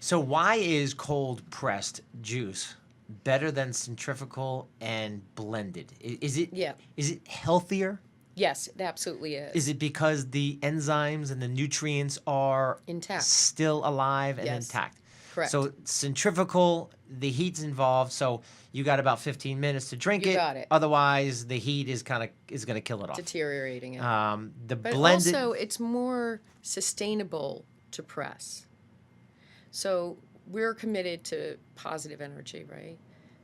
So why is cold pressed juice better than centrifugal and blended? Is it Yeah. is it healthier? Yes, it absolutely is. Is it because the enzymes and the nutrients are Intact. still alive and Yes. intact? Correct. So centrifugal, the heat's involved, so you got about 15 minutes to drink You it. got it. Otherwise, the heat is going to kill it off. Deteriorating it. The But blended also, it's more sustainable to press. So we're committed to positive energy, right?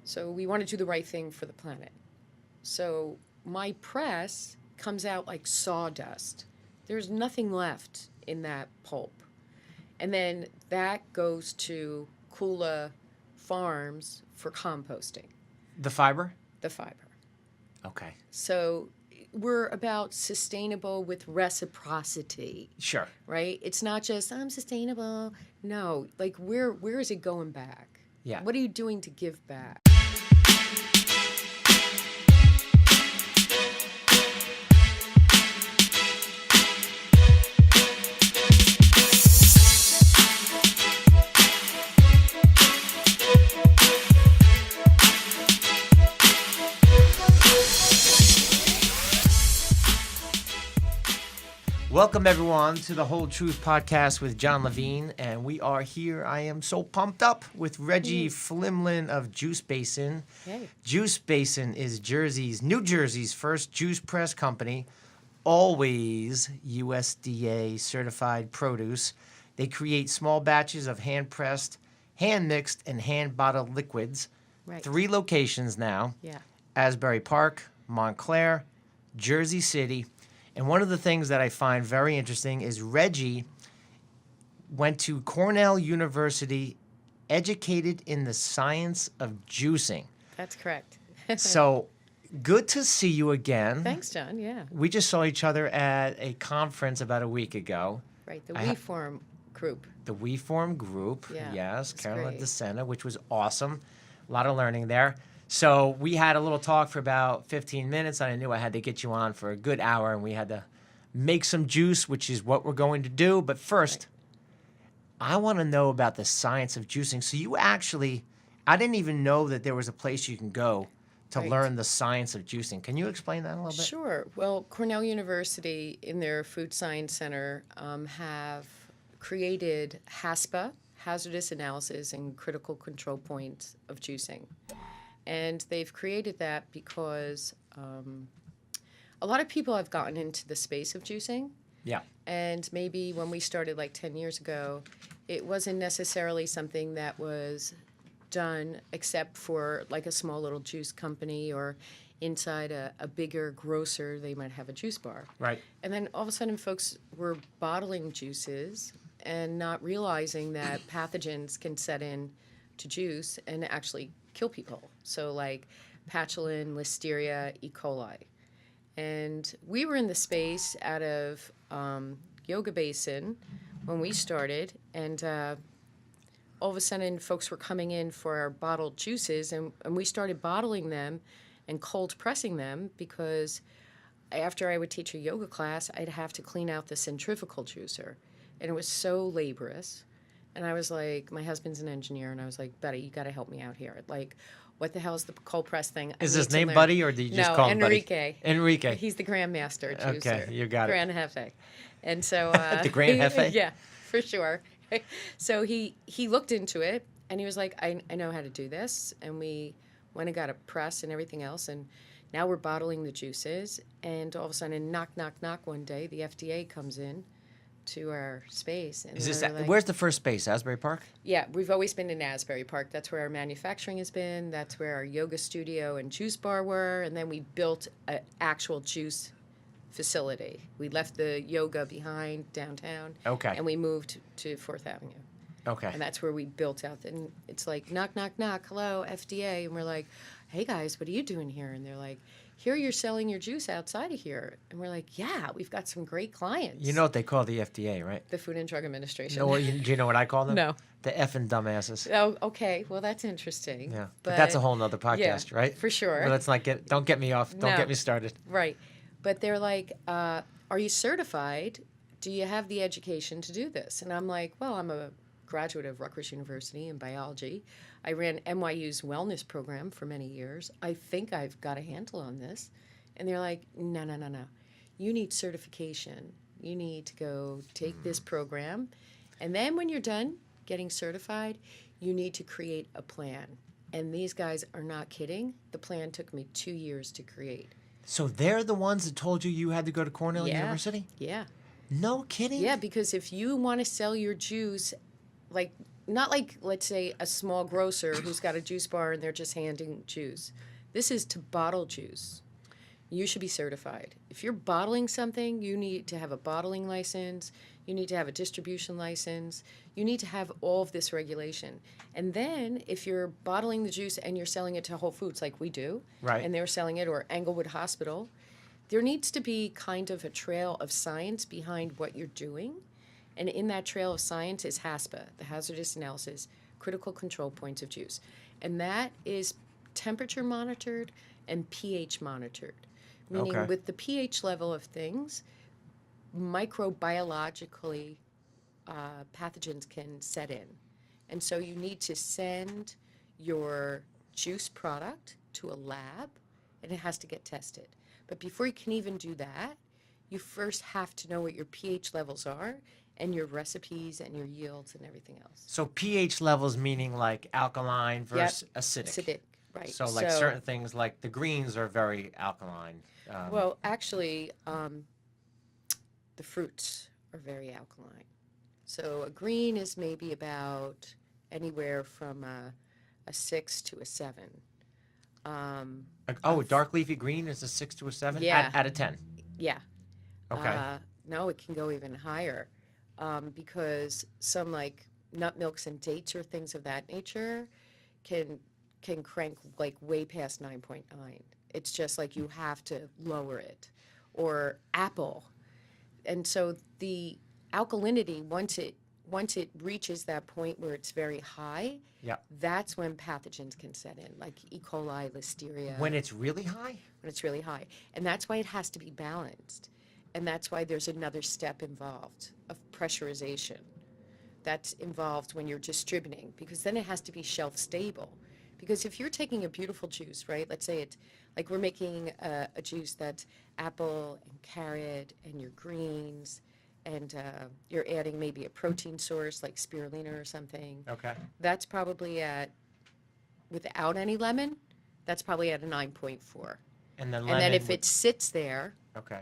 So we want to do the right thing for the planet. So my press comes out like sawdust. There's nothing left in that pulp. And then that goes to Kula Farms for composting, the fiber? the fiber. Okay. So we're about sustainable with reciprocity, Sure. right? It's not just I'm sustainable. No, like where is it going back? Yeah. What are you doing to give back? Welcome, everyone, to the Hol-Truth Podcast with Jon Levine. And we are here. I am so pumped up with Reggie Flimlin of Juice Basin. Hey. Juice Basin is New Jersey's first juice press company, always USDA certified produce. They create small batches of hand-pressed, hand-mixed, and hand-bottled liquids. Right. 3 locations now. Yeah. Asbury Park, Montclair, Jersey City. And one of the things that I find very interesting is Reggie went to Cornell University, educated in the science of juicing. That's correct. So good to see you again. Thanks, John. Yeah. We just saw each other at a conference about a week ago. Right. The I ha- WeForm group. The WeForm group, Yeah, yes, it's Carolina great. DeSena, which was awesome. A lot of learning there. So we had a little talk for about 15 minutes, and I knew I had to get you on for a good hour, and we had to make some juice, which is what we're going to do. But first, I want to know about the science of juicing. So you actually, I didn't even know that there was a place you can go to Right. learn the science of juicing. Can you explain that a little bit? Sure. Well, Cornell University in their Food Science Center have created HACCP, Hazardous Analysis and Critical Control Points of Juicing. And they've created that because a lot of people have gotten into the space of juicing. Yeah. And maybe when we started like 10 years ago, it wasn't necessarily something that was done except for like a small little juice company or inside a bigger grocer, they might have a juice bar. Right. And then all of a sudden folks were bottling juices and not realizing that pathogens can set in to juice and actually kill people. So like patulin, listeria, E. coli. And we were in the space out of Yoga Basin when we started, and all of a sudden folks were coming in for our bottled juices, and we started bottling them and cold pressing them because after I would teach a yoga class, I'd have to clean out the centrifugal juicer, and it was so laborious. And I was like, my husband's an engineer, and I was like, Betty, you got to help me out here. Like, what the hell is the cold press thing? Is his name Buddy, or did you just no, call him Enrique. Buddy? Enrique. He's the grandmaster juicer. Okay, you got it. Grand Jefe. And so The Grand Jefe? Yeah, for sure. So he looked into it, and he was like, I know how to do this. And we went and got a press and everything else, and now we're bottling the juices. And all of a sudden, knock, knock, knock, one day, the FDA comes in to our space. And Is this they're like, where's the first space? Asbury Park? yeah, we've always been in Asbury Park. That's where our manufacturing has been. That's where our yoga studio and juice bar were. And then we built an actual juice facility. We left the yoga behind downtown. Okay. And we moved to 4th Avenue. Okay. And that's where we built out. And it's like, knock, knock, knock, hello, FDA. And we're like, hey, guys, what are you doing here? And they're like, here you're selling your juice outside of here. And we're like, yeah, we've got some great clients. You know what they call the FDA, right? The Food and Drug Administration. Do you know what I call them? No. The effing dumbasses. Oh, okay. Well, that's interesting. Yeah, but that's a whole nother podcast, right? For sure. But let's not don't get me off. Don't No. get me started. Right. But they're like, are you certified? Do you have the education to do this? And I'm like, well, I'm a graduate of Rutgers University in biology. I ran NYU's wellness program for many years. I think I've got a handle on this. And they're like, no, no, no, no. You need certification. You need to go take this program. And then when you're done getting certified, you need to create a plan. And these guys are not kidding. The plan took me 2 years to create. So they're the ones that told you had to go to Cornell University? Yeah. No kidding? Yeah, because if you want to sell your juice, like, not like, let's say, a small grocer who's got a juice bar and they're just handing juice. This is to bottle juice. You should be certified. If you're bottling something, you need to have a bottling license. You need to have a distribution license. You need to have all of this regulation. And then if you're bottling the juice and you're selling it to Whole Foods like we do, right, and they're selling it, or Englewood Hospital, there needs to be kind of a trail of science behind what you're doing. And in that trail of science is HACCP, the Hazardous Analysis, Critical Control Points of Juice. And that is temperature monitored and pH monitored. Meaning with the pH level of things, microbiologically, pathogens can set in. And so you need to send your juice product to a lab, and it has to get tested. But before you can even do that, you first have to know what your pH levels are and your recipes and your yields and everything else. So pH levels meaning like alkaline versus acidic. Acidic, right. So like certain things like the greens are very alkaline. Well, actually, the fruits are very alkaline. So a green is maybe about anywhere from a 6 to a 7. Dark leafy green is a 6 to a 7? Yeah. Out of 10? Yeah. Okay. No, it can go even higher because some like nut milks and dates or things of that nature can crank like way past 9.9. It's just like you have to lower it. Or apple. And so the alkalinity, once it reaches that point where it's very high, that's when pathogens can set in, like E. coli, listeria. When it's really high? When it's really high. And that's why it has to be balanced. And that's why there's another step involved of pressurization. That's involved when you're distributing, because then it has to be shelf stable. Because if you're taking a beautiful juice, right, let's say it's like we're making a juice that's apple and carrot and your greens, and you're adding maybe a protein source like spirulina or something. Okay. That's probably without any lemon, that's probably at a 9.4. And then if it sits there, okay,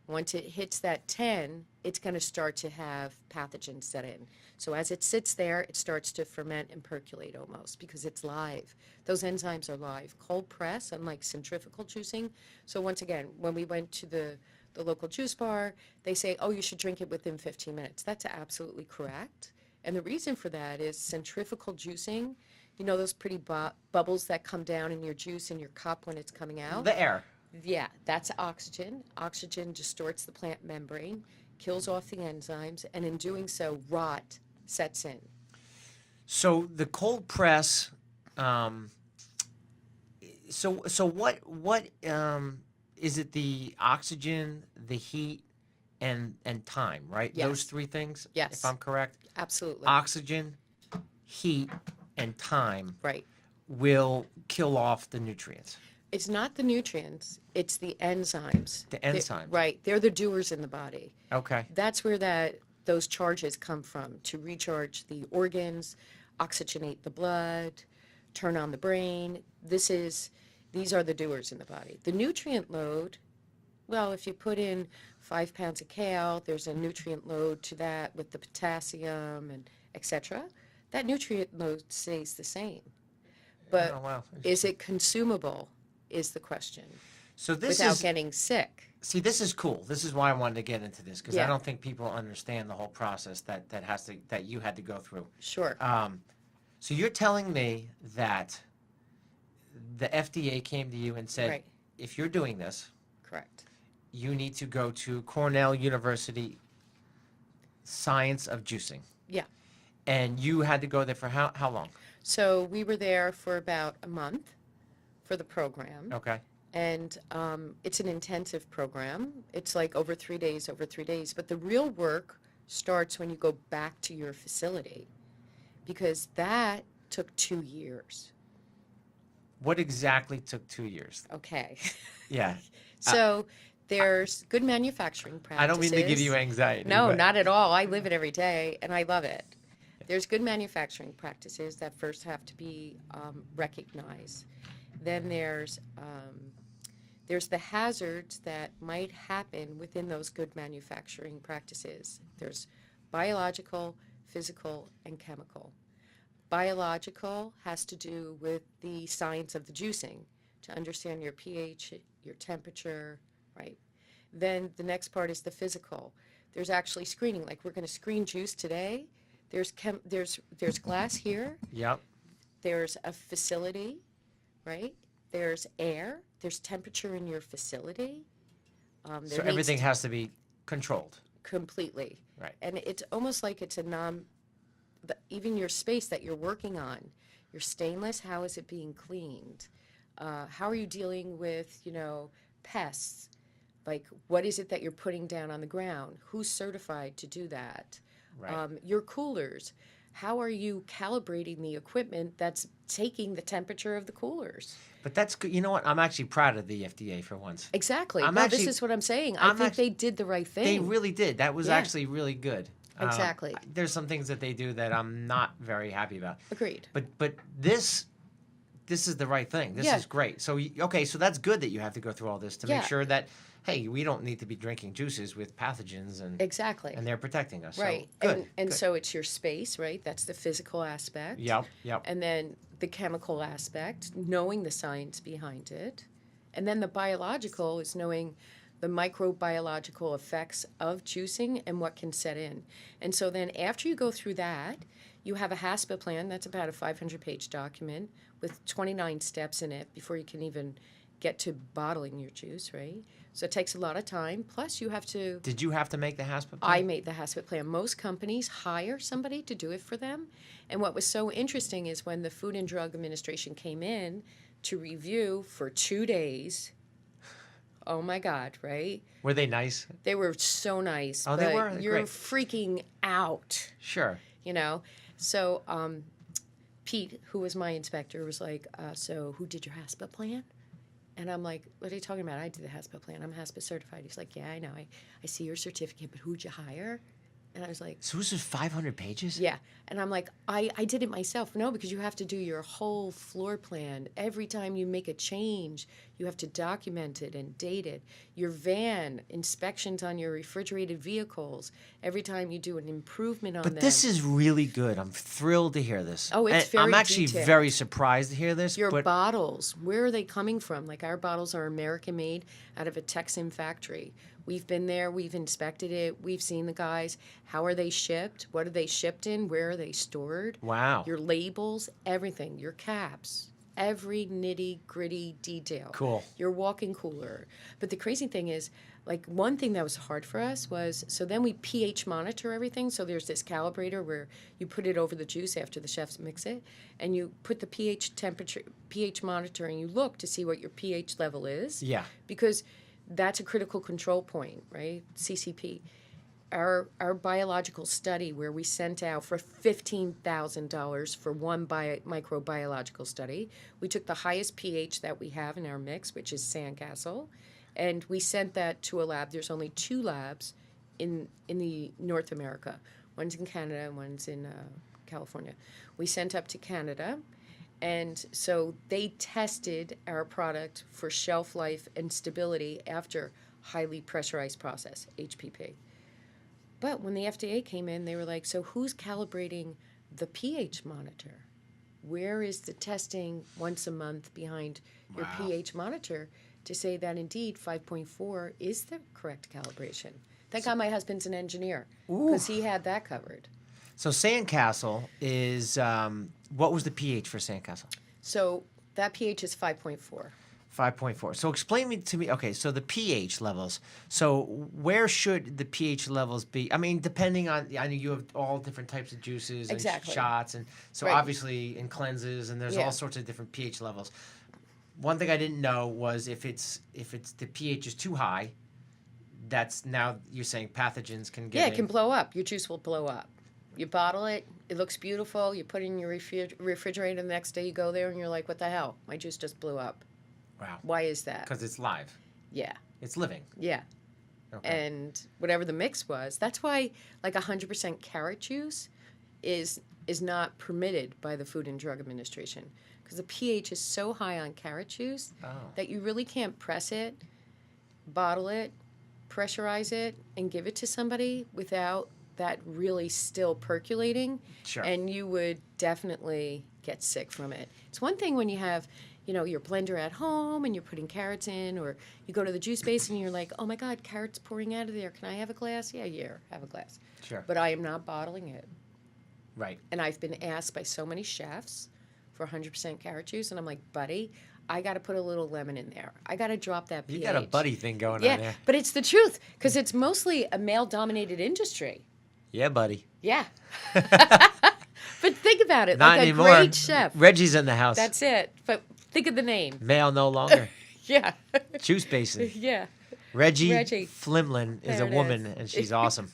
once it hits that 10, it's going to start to have pathogens set in. So as it sits there, it starts to ferment and percolate almost because it's live. Those enzymes are live. Cold press, unlike centrifugal juicing. So once again, when we went to the local juice bar, they say, oh, you should drink it within 15 minutes. That's absolutely correct. And the reason for that is centrifugal juicing, you know those pretty bubbles that come down in your juice in your cup when it's coming out? The air. Yeah, that's oxygen. Oxygen distorts the plant membrane, kills off the enzymes, and in doing so, rot sets in. So the cold press. So what is it? The oxygen, the heat, and time, right? Yes. Those three things. Yes. If I'm correct. Absolutely. Oxygen, heat, and time. Right. Will kill off the nutrients. It's not the nutrients, it's the enzymes. The enzymes. Right. They're the doers in the body. Okay. That's where those charges come from, to recharge the organs, oxygenate the blood, turn on the brain. These are the doers in the body. The nutrient load, well, if you put in 5 pounds of kale, there's a nutrient load to that with the potassium and etc. That nutrient load stays the same. But is it consumable is the question. So this without getting sick. See, this is cool. This is why I wanted to get into this, because I don't think people understand the whole process that you had to go through. Sure. So you're telling me that the FDA came to you and said, if you're doing this, correct, you need to go to Cornell University Science of Juicing. Yeah. And you had to go there for how long? So we were there for about a month for the program. Okay. And it's an intensive program. It's like over 3 days. But the real work starts when you go back to your facility. because that took 2 years. What exactly took 2 years? Okay. Yeah. So there's good manufacturing practices. I don't mean to give you anxiety. No, but- not at all. I live it every day, and I love it. There's good manufacturing practices that first have to be recognized. Then there's the hazards that might happen within those good manufacturing practices. There's biological, physical, and chemical. Biological has to do with the science of the juicing, to understand your pH, your temperature, right? Then the next part is the physical. There's actually screening. Like we're going to screen juice today. There's glass here. Yep. There's a facility, right? There's air. There's temperature in your facility. So everything has to be controlled. Completely. Right. And it's almost like it's even your space that you're working on, your stainless, how is it being cleaned? How are you dealing with, pests? Like, what is it that you're putting down on the ground? Who's certified to do that? Right. Your coolers. How are you calibrating the equipment that's taking the temperature of the coolers? But that's good. You know what? I'm actually proud of the FDA for once. Exactly. This This is what I'm saying. I think they did the right thing. They really did. That was Yeah. actually really good. Exactly. There's some things that they do that I'm not very happy about. Agreed. But this is the right thing. This Yeah. is great. So okay, so that's good that you have to go through all this to make Yeah. sure that hey, we don't need to be drinking juices with pathogens and Exactly. and they're protecting us. Right. So, good. And good. so it's your space, right? That's the physical aspect. Yep. And then the chemical aspect, knowing the science behind it. And then the biological is knowing the microbiological effects of juicing and what can set in. And so then after you go through that, you have a HACCP plan. That's about a 500-page document with 29 steps in it before you can even get to bottling your juice, right? So it takes a lot of time. Plus, you have to... Did you have to make the HACCP plan? I made the HACCP plan. Most companies hire somebody to do it for them. And what was so interesting is when the Food and Drug Administration came in to review for 2 days, oh my God, right? Were they nice? They were so nice. Oh, they but were? You're Great. freaking out, Sure. So Pete, who was my inspector, was like, so who did your HACCP plan? And I'm like, what are you talking about? I did the HACCP plan. I'm HACCP certified. He's like, yeah, I know. I see your certificate, but who'd you hire? And I was like, So this is 500 pages? yeah. And I'm like, I did it myself. No, because you have to do your whole floor plan. Every time you make a change, you have to document it and date it. Your van, inspections on your refrigerated vehicles. Every time you do an improvement on them. But this is really good. I'm thrilled to hear this. Oh, it's And very I'm actually detailed. very surprised to hear this. Your but bottles, where are they coming from? Like our bottles are American made out of a Texan factory. We've been there, we've inspected it, we've seen the guys. How are they shipped? What are they shipped in? Where are they stored? Wow. Your labels, everything, your caps, every nitty gritty detail. Cool. Your walk-in cooler. But the crazy thing is, like one thing that was hard for us was, so then we pH monitor everything. So there's this calibrator where you put it over the juice after the chefs mix it, and you put the pH temperature, pH monitor, and you look to see what your pH level is. Yeah. Because that's a critical control point, right? CCP. Our biological study where we sent out for $15,000 for one microbiological study, we took the highest pH that we have in our mix, which is Sandcastle, and we sent that to a lab. There's only 2 labs in the North America. One's in Canada and one's in California. We sent up to Canada. And so they tested our product for shelf life and stability after highly pressurized process, HPP. But when the FDA came in, they were like, so who's calibrating the pH monitor? Where is the testing once a month behind your Wow. pH monitor to say that indeed 5.4 is the correct calibration? Thank God my husband's an engineer because he had that covered. So Sandcastle is what was the pH for Sandcastle? So that pH is 5.4. 5.4. So explain to me. Okay, so the pH levels. So where should the pH levels be? I mean, depending on. I know you have all different types of juices and Exactly. shots, and so Right. obviously in cleanses, and there's Yeah. all sorts of different pH levels. One thing I didn't know was if the pH is too high, that's now you're saying pathogens can get Yeah, in. it can blow up. Your juice will blow up. You bottle it. It looks beautiful. You put it in your refrigerator. The next day you go there and you're like, what the hell? My juice just blew up. Wow. Why is that? Because it's live. Yeah. It's living. Yeah. Okay. And whatever the mix was, that's why like 100% carrot juice is not permitted by the Food and Drug Administration because the pH is so high on carrot juice that you really can't press it, bottle it, pressurize it, and give it to somebody without that really still percolating. Sure. And you would definitely get sick from it. It's one thing when you have, your blender at home and you're putting carrots in, or you go to the juice basin and you're like, oh my God, carrots pouring out of there. Can I have a glass? Yeah, have a glass. Sure. But I am not bottling it. Right. And I've been asked by so many chefs for 100% carrot juice, and I'm like, buddy, I got to put a little lemon in there. I got to drop that pH. You got a buddy thing going on there. Yeah, but it's the truth because it's mostly a male-dominated industry. Yeah, buddy. Yeah. But think about it. Not like anymore. A great chef. Reggie's in the house. That's it. But think of the name. Male no longer. Yeah. Juice Basin. Yeah. Reggie Reggie. Flimlin is There a it woman, is. and she's awesome.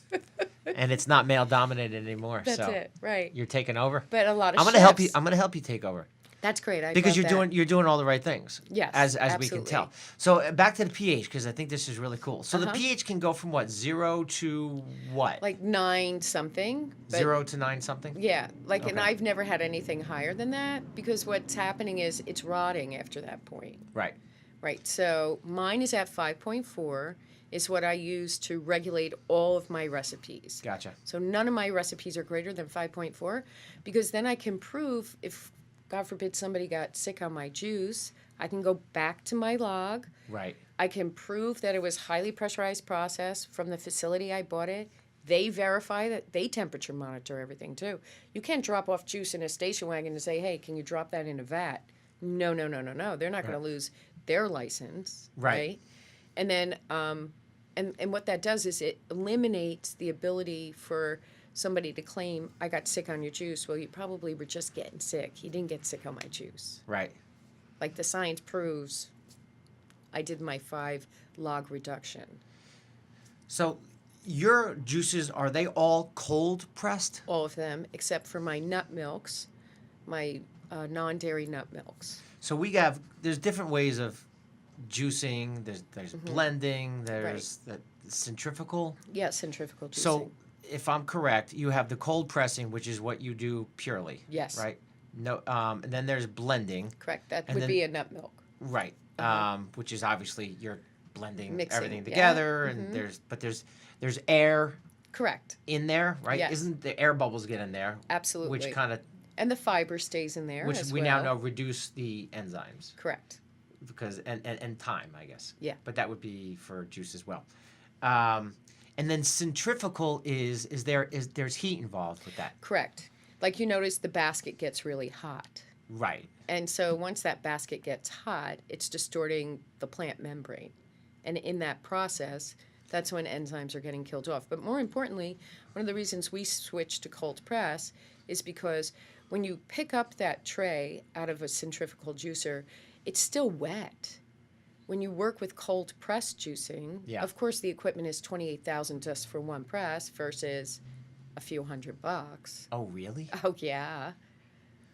And it's not male dominated anymore. That's so it. Right. You're taking over. But a lot of I'm chefs. gonna help you. I'm gonna help you take over That's great. I because love that. you're doing all the right things. Yes, As we can absolutely. tell. So back to the pH because I think this is really cool. So the Uh-huh. pH can go from what 0 to what? Like 9 something. But 0 to 9 something. Yeah. Like, and Okay. I've never had anything higher than that because what's happening is it's rotting after that point. Right. Right. So mine is at 5.4 is what I use to regulate all of my recipes. Gotcha. So none of my recipes are greater than 5.4 because then I can prove if, God forbid, somebody got sick on my juice, I can go back to my log. Right. I can prove that it was highly pressurized process from the facility I bought it. They verify that they temperature monitor everything too. You can't drop off juice in a station wagon and say, hey, can you drop that in a vat? No. They're not going to lose their license. Right. And then, and what that does is it eliminates the ability for somebody to claim, I got sick on your juice. Well, you probably were just getting sick. You didn't get sick on my juice. Right. Like the science proves I did my 5 log reduction. So your juices, are they all cold pressed? All of them, except for my nut milks, my non-dairy nut milks. So there's different ways of juicing. There's blending. There's the centrifugal. Yeah, centrifugal juicing. So if I'm correct, you have the cold pressing, which is what you do purely. Yes. Right. No. And then there's blending. Correct. That and would then- be a nut milk. Right. Which is obviously you're blending Mixing, everything yeah. together, and there's air Correct. in there, right? Yes. Isn't the air bubbles get in there? Absolutely. Which kind of And the fiber stays in there which as we well. now know reduce the enzymes Correct. because and time, I guess. Yeah. But that would be for juice as well. And then centrifugal there's heat involved with that. Correct. Like you notice the basket gets really hot. Right. And so once that basket gets hot, it's distorting the plant membrane. And in that process, that's when enzymes are getting killed off. But more importantly, one of the reasons we switched to cold press is because when you pick up that tray out of a centrifugal juicer, it's still wet. When you work with cold press juicing, Yeah. of course the equipment is $28,000 just for one press versus a few $100. Oh, really? Oh, yeah.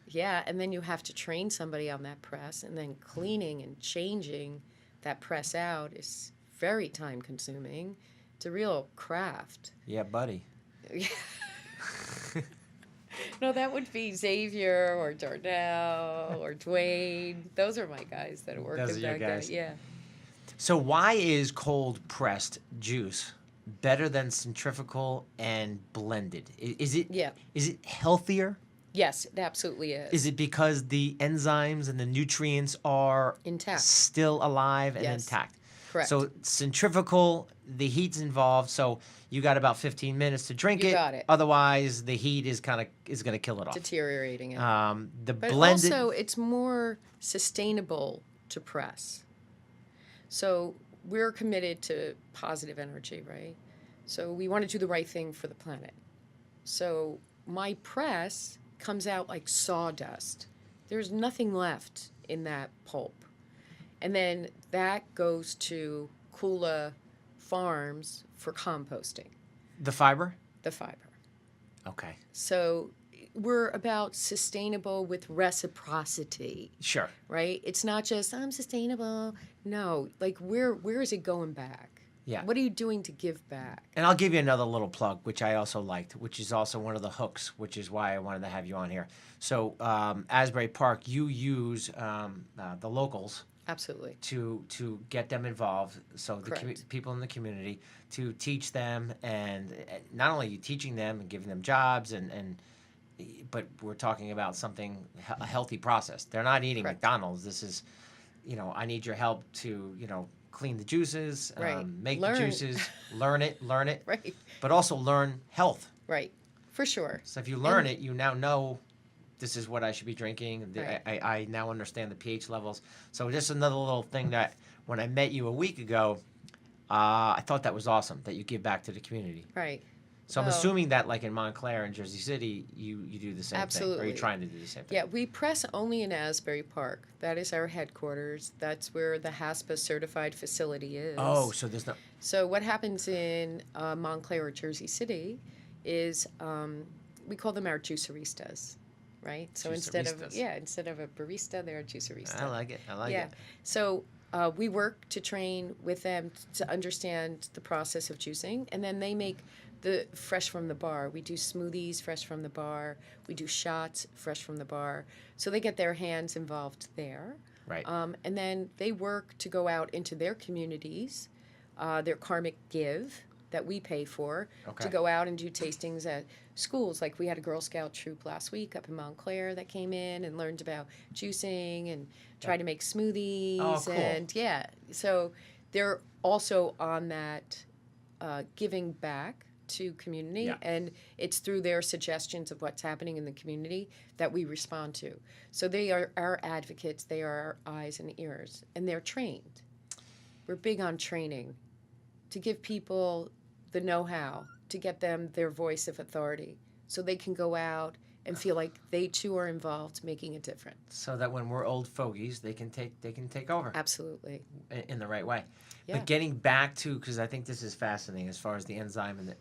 Yeah, and then you have to train somebody on that press, and then cleaning and changing that press out is very time consuming. It's a real craft. Yeah, buddy. No, that would be Xavier or Darnell or Dwayne. Those are my guys that work Those in are your that guys. Yeah. So why is cold pressed juice better than centrifugal and blended? Is it Yeah. Is it healthier? Yes, it absolutely is. Is it because the enzymes and the nutrients are Intact. still alive and Yes. intact? Correct. So centrifugal, the heat's involved, so you got about 15 minutes to drink You it. got it. Otherwise, the heat is going to kill it off. Deteriorating it. The But blended. also, it's more sustainable to press. So we're committed to positive energy, right? So we want to do the right thing for the planet. So my press comes out like sawdust. There's nothing left in that pulp. And then that goes to Kula Farms for composting, the fiber. the fiber. Okay. So we're about sustainable with reciprocity, Sure. right? It's not just I'm sustainable. No, like where is it going back? Yeah. What are you doing to give back? And I'll give you another little plug, which I also liked, which is also one of the hooks, which is why I wanted to have you on here. So, Asbury Park, you use the locals Absolutely. to get them involved. So the Correct. people in the community to teach them, and not only you teaching them and giving them jobs, but we're talking about something a healthy process. They're not eating Correct. McDonald's. This is, I need your help to clean the juices, Right. make Learn. the juices, learn it, Right. but also learn health. Right. For sure. So if you learn it, you now know this is what I should be drinking. Right. I now understand the pH levels. So just another little thing that when I met you a week ago, I thought that was awesome that you give back to the community. Right. So I'm Well, assuming that like in Montclair and Jersey City, you do the same thing. Or Absolutely. you're trying to do the same thing. Yeah, we press only in Asbury Park. That is our headquarters. That's where the HACCP certified facility is. Oh, so there's no... So what happens in Montclair or Jersey City is we call them our juiceristas, right? So instead of a barista, they're a juicerista. I like it. I like it. So we work to train with them to understand the process of juicing, and then they make the fresh from the bar. We do smoothies fresh from the bar. We do shots fresh from the bar. So they get their hands involved there. Right. And then they work to go out into their communities, their karmic give that we pay for, Okay. to go out and do tastings at schools. Like we had a Girl Scout troop last week up in Montclair that came in and learned about juicing and tried to make smoothies. Oh, cool. And yeah, so they're also on that giving back to community, Yeah. and it's through their suggestions of what's happening in the community that we respond to. So they are our advocates, they are our eyes and ears, and they're trained. We're big on training to give people the know-how, to get them their voice of authority so they can go out and feel like they too are involved making a difference. So that when we're old fogies, they can take over Absolutely. in the right way. Yeah. But getting back to, because I think this is fascinating as far as the enzymes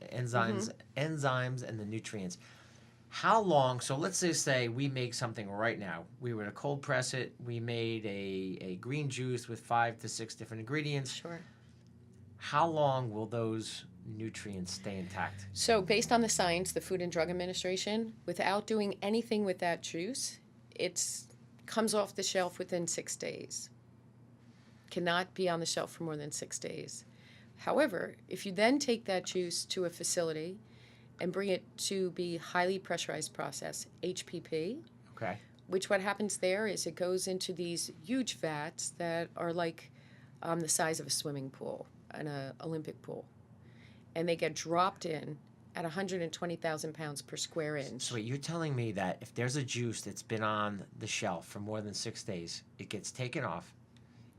and the nutrients. How long? So let's just say we make something right now. We were to cold press it. We made a green juice with 5 to 6 different ingredients. Sure. How long will those nutrients stay intact? So based on the science, the Food and Drug Administration, without doing anything with that juice, it comes off the shelf within 6 days. Cannot be on the shelf for more than 6 days. However, if you then take that juice to a facility and bring it to be highly pressurized process, HPP, Okay. which what happens there is it goes into these huge vats that are like the size of a swimming pool, an Olympic pool. And they get dropped in at 120,000 pounds per square inch. So wait, you're telling me that if there's a juice that's been on the shelf for more than 6 days, it gets taken off.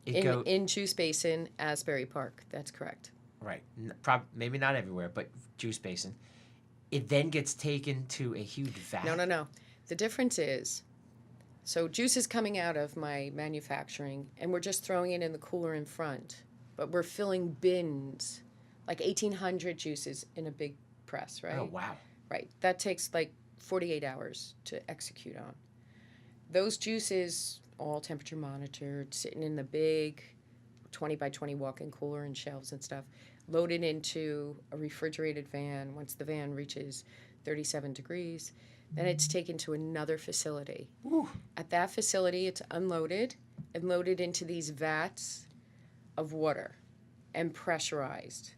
In Juice Basin, Asbury Park. That's correct. Right. Maybe not everywhere, but Juice Basin. It then gets taken to a huge vat. No. The difference is, so juice is coming out of my manufacturing, and we're just throwing it in the cooler in front. But we're filling bins, like 1,800 juices in a big press, right? Oh, wow. Right. That takes like 48 hours to execute on. Those juices, all temperature monitored, sitting in the big 20 by 20 walk-in cooler and shelves and stuff, loaded into a refrigerated van. Once the van reaches 37 degrees, then it's taken to another facility. Ooh. At that facility, it's unloaded and loaded into these vats of water and pressurized.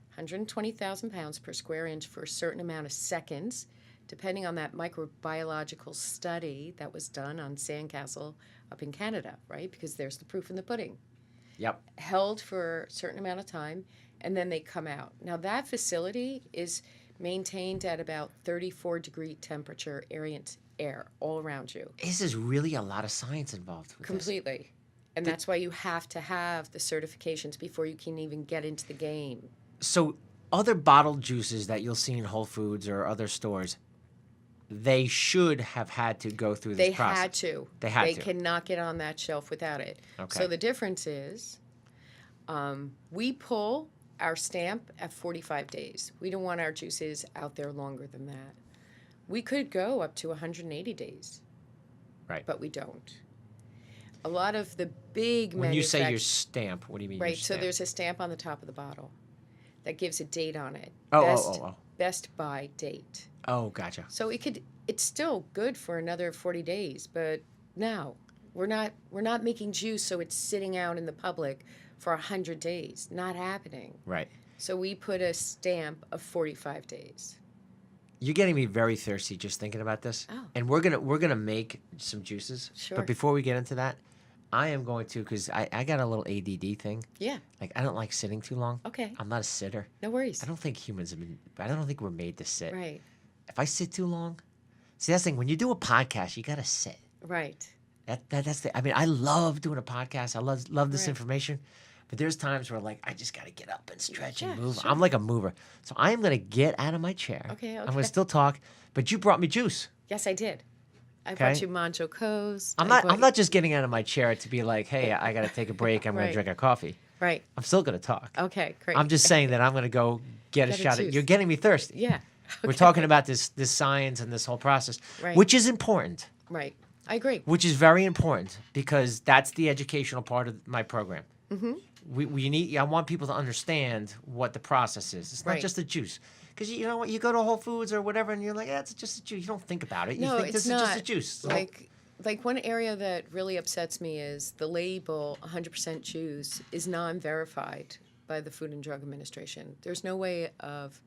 120,000 pounds per square inch for a certain amount of seconds, depending on that microbiological study that was done on Sandcastle up in Canada, right? Because there's the proof in the pudding. Yep. Held for a certain amount of time, and then they come out. Now, that facility is maintained at about 34-degree temperature, ambient air all around you. This is really a lot of science involved with Completely. And that's why you have to have the certifications before you can even get into the game. this. So other bottled juices that you'll see in Whole Foods or other stores, they should have had to go through this process. They had to. They to. cannot get on that shelf without it. Okay. So the difference is we pull our stamp at 45 days. We don't want our juices out there longer than that. We could go up to 180 days. Right. But we don't. A lot of the big When you say your stamp, what do you mean? Right, Your so stamp? there's a stamp on the top of the bottle that gives a date on it. Oh. Best by date. Oh, gotcha. So it's still good for another 40 days, but no, we're not making juice so it's sitting out in the public for 100 days. Not happening. Right. So we put a stamp of 45 days. You're getting me very thirsty just thinking about this. Oh. And we're gonna make some juices. Sure. But before we get into that, I am going to, because I got a little ADD thing. Yeah. Like, I don't like sitting too long. Okay. I'm not a sitter. No worries. I don't think I don't think we're made to sit. Right. If I sit too long, see, that's the thing. When you do a podcast, you gotta sit. Right. That's the. I mean, I love doing a podcast. I love this Right. information, but there's times where like I just gotta get up and stretch and Yeah, move. sure. I'm like a mover, so I am gonna get out of my chair. Okay, I'm gonna okay. still talk, but you brought me juice. Yes, I did. I Okay. brought you Manjo Co's. I'm not just getting out of my chair to be like, hey, I gotta take a break. I'm gonna Right. drink a coffee. Right. I'm still gonna talk. Okay, great. I'm just saying that I'm gonna go get a Get a shot. juice. You're getting me thirsty. Yeah. We're Okay. talking about this science and this whole process, Right. which is important. Right. I agree. Which is very important because that's the educational part of my program. Mm-hmm. I want people to understand what the process is. It's not Right. just a juice. Because you know what, you go to Whole Foods or whatever, and you're like, yeah, it's just a juice. You don't think about it. You No, think it's this not. is just a juice. So- Like one area that really upsets me is the label 100% juice is non-verified by the Food and Drug Administration. There's no way of